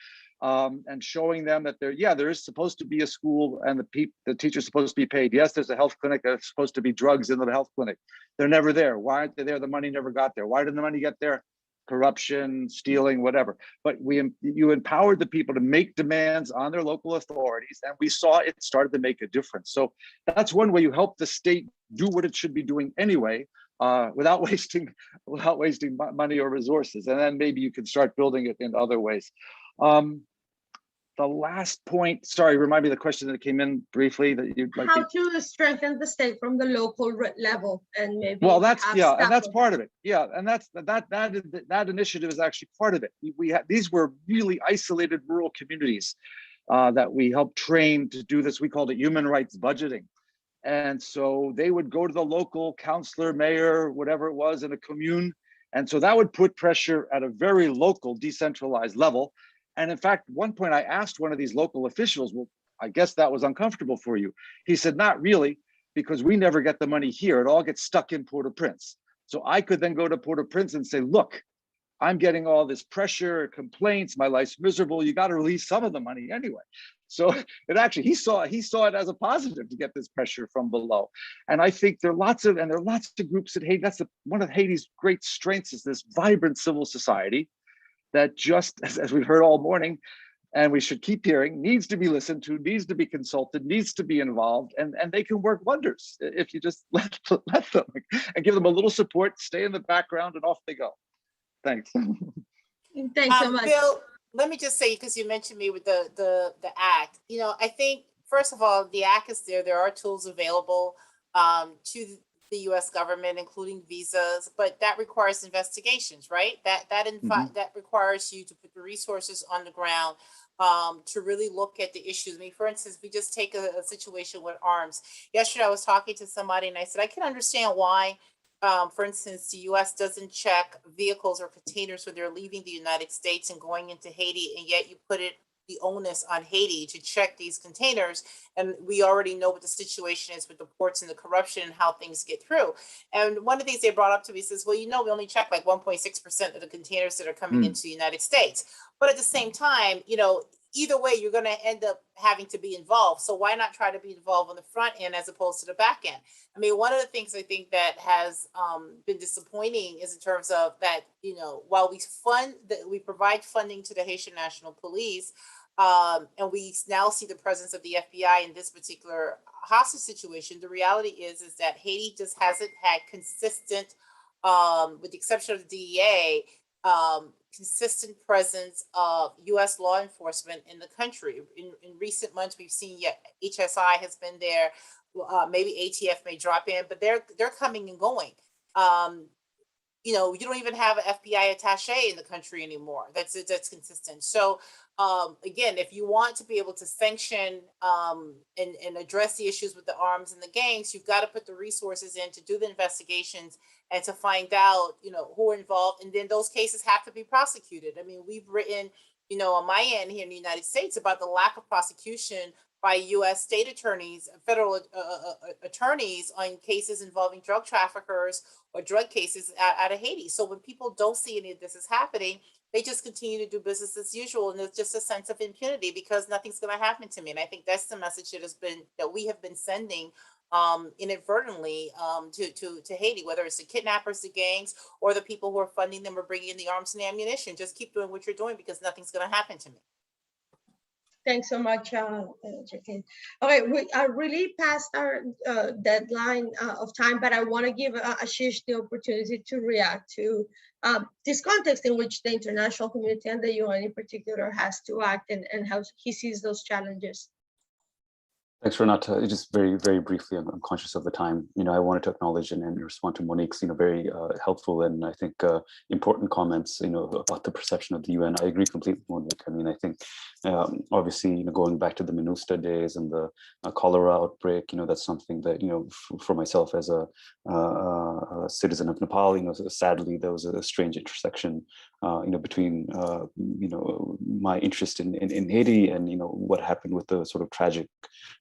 and showing them that there is supposed to be a school and the teacher's supposed to be paid. Yes, there's a health clinic, there's supposed to be drugs in the health clinic. They're never there. Why aren't they there? The money never got there. Why didn't the money get there? Corruption, stealing, whatever. But you empowered the people to make demands on their local authorities, and we saw it started to make a difference. So that's one way you help the state do what it should be doing anyway, without wasting money or resources. And then maybe you can start building it in other ways. The last point, sorry, remind me of the question that came in briefly that you'd like. How to strengthen the state from the local level, and maybe. Well, that's and that's part of it. Yeah, and that initiative is actually part of it. These were really isolated rural communities that we helped train to do this. We called it human rights budgeting, and so they would go to the local councilor, mayor, whatever it was in a commune, and so that would put pressure at a very local, decentralized level. And in fact, one point I asked one of these local officials, well, I guess that was uncomfortable for you. He said, not really, because we never get the money here. It all gets stuck in Port-au-Prince. So I could then go to Port-au-Prince and say, look, I'm getting all this pressure, complaints, my life's miserable. You got to release some of the money anyway. So it actually, he saw it as a positive to get this pressure from below. And I think there are lots of groups in Haiti. That's one of Haiti's great strengths, is this vibrant civil society that just, as we've heard all morning, and we should keep hearing, needs to be listened to, needs to be consulted, needs to be involved, and they can work wonders if you just let them and give them a little support, stay in the background, and off they go. Thanks. Thanks so much. Bill, let me just say, because you mentioned me with the act, I think, first of all, the act is there. There are tools available to the U.S. government, including visas, but that requires investigations, right? That requires you to put the resources on the ground, to really look at the issues. I mean, for instance, we just take a situation with arms. Yesterday, I was talking to somebody and I said, I can understand why, for instance, the US doesn't check vehicles or containers when they're leaving the United States and going into Haiti, and yet you put the onus on Haiti to check these containers. And we already know what the situation is with the ports and the corruption and how things get through. And one of the things they brought up to me says, well, you know, we only check like 1.6% of the containers that are coming into the United States. But at the same time, you know, either way, you're going to end up having to be involved. So why not try to be involved on the front end as opposed to the back end? I mean, one of the things I think that has been disappointing is in terms of that, you know, while we provide funding to the Haitian National Police, and we now see the presence of the FBI in this particular hostage situation, the reality is that Haiti just hasn't had consistent, with the exception of the DEA, consistent presence of U.S. law enforcement in the country. In recent months, we've seen HSI has been there. Maybe ATF may drop in, but they're coming and going. You know, you don't even have an FBI attaché in the country anymore. That's consistent. So again, if you want to be able to sanction and address the issues with the arms and the gangs, you've got to put the resources in to do the investigations and to find out, you know, who are involved. And then those cases have to be prosecuted. I mean, we've written, you know, on my end here in the United States about the lack of prosecution by U.S. state attorneys, federal attorneys on cases involving drug traffickers or drug cases out of Haiti. So when people don't see any of this is happening, they just continue to do business as usual. And there's just a sense of impunity because nothing's going to happen to me. And I think that's the message that we have been sending inadvertently to Haiti, whether it's the kidnappers, the gangs, or the people who are funding them or bringing in the arms and ammunition. Just keep doing what you're doing because nothing's going to happen to me. Thanks so much, Jacqueline. Okay, we are really past our deadline of time, but I want to give Ashish the opportunity to react to this context in which the international community and the UN in particular has to act and how he sees those challenges. Thanks, Renata. Just very, very briefly, I'm conscious of the time. You know, I wanted to acknowledge and respond to Monique's, you know, very helpful and I think important comments, you know, about the perception of the UN. I agree completely, Monique. I mean, I think obviously, you know, going back to the MINUSTA days and the cholera outbreak, you know, that's something that, you know, for myself as a citizen of Nepal, you know, sadly, there was a strange intersection, you know, between, you know, my interest in Haiti and, you know, what happened with the sort of tragic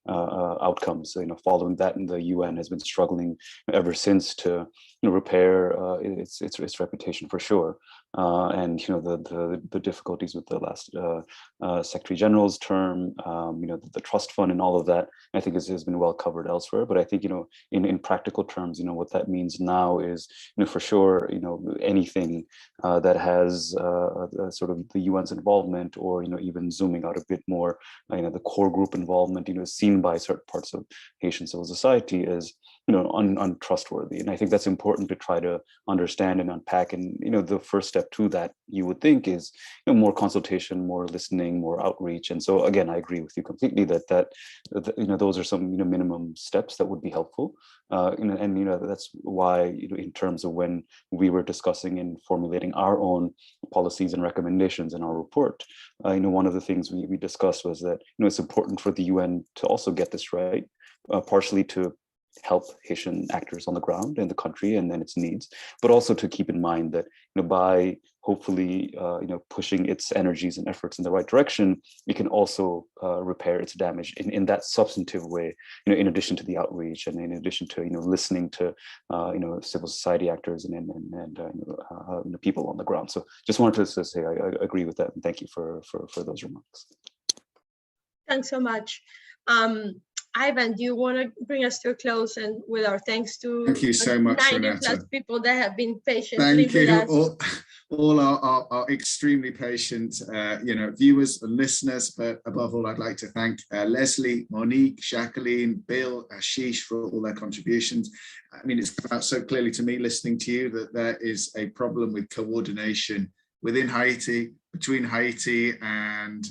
outcomes. You know, following that, and the UN has been struggling ever since to, you know, repair its reputation for sure. And you know, the difficulties with the last Secretary General's term, you know, the trust fund and all of that, I think has been well covered elsewhere. But I think, you know, in practical terms, you know, what that means now is, you know, for sure, you know, anything that has sort of the UN's involvement, or, you know, even zooming out a bit more, you know, the core group involvement, you know, seen by certain parts of Haitian civil society as, you know, untrustworthy. And I think that's important to try to understand and unpack. And, you know, the first step to that, you would think, is, you know, more consultation, more listening, more outreach. And so again, I agree with you completely that you know, those are some, you know, minimum steps that would be helpful. You know, and you know, that's why, you know, in terms of when we were discussing and formulating our own policies and recommendations in our report, you know, one of the things we discussed was that, you know, it's important for the UN to also get this right, partially to help Haitian actors on the ground in the country and then its needs, but also to keep in mind that, you know, by hopefully, you know, pushing its energies and efforts in the right direction, it can also repair its damage in that substantive way, you know, in addition to the outreach and in addition to, you know, listening to, you know, civil society actors and you know, people on the ground. So just wanted to say I agree with that, and thank you for those remarks. Thanks so much. Ivan, do you want to bring us to a close, and with our thanks to thank you so much, 90 Renata. plus people that have been patiently Thank you, with us. all our extremely patient, you know, viewers and listeners. But above all, I'd like to thank Leslie, Monique, Jacqueline, Bill, Ashish for all their contributions. I mean, it's come out so clearly to me listening to you that there is a problem with coordination within Haiti, between Haiti and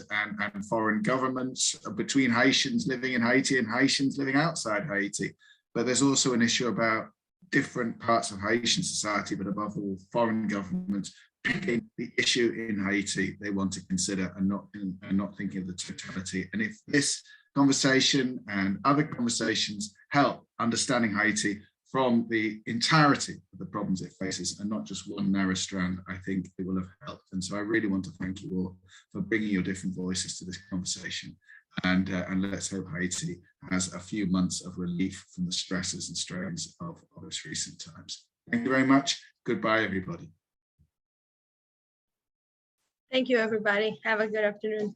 foreign governments, between Haitians living in Haiti and Haitians living outside Haiti. But there's also an issue about different parts of Haitian society, but above all, foreign governments picking the issue in Haiti they want to consider and not thinking of the totality. And if this conversation and other conversations help understanding Haiti from the entirety of the problems it faces and not just one narrow strand, I think it will have helped. And so I really want to thank you all for bringing your different voices to this conversation. And let's hope Haiti has a few months of relief from the stresses and strains of its recent times. Thank you very much. Goodbye, everybody. Thank you, everybody. Have a good afternoon.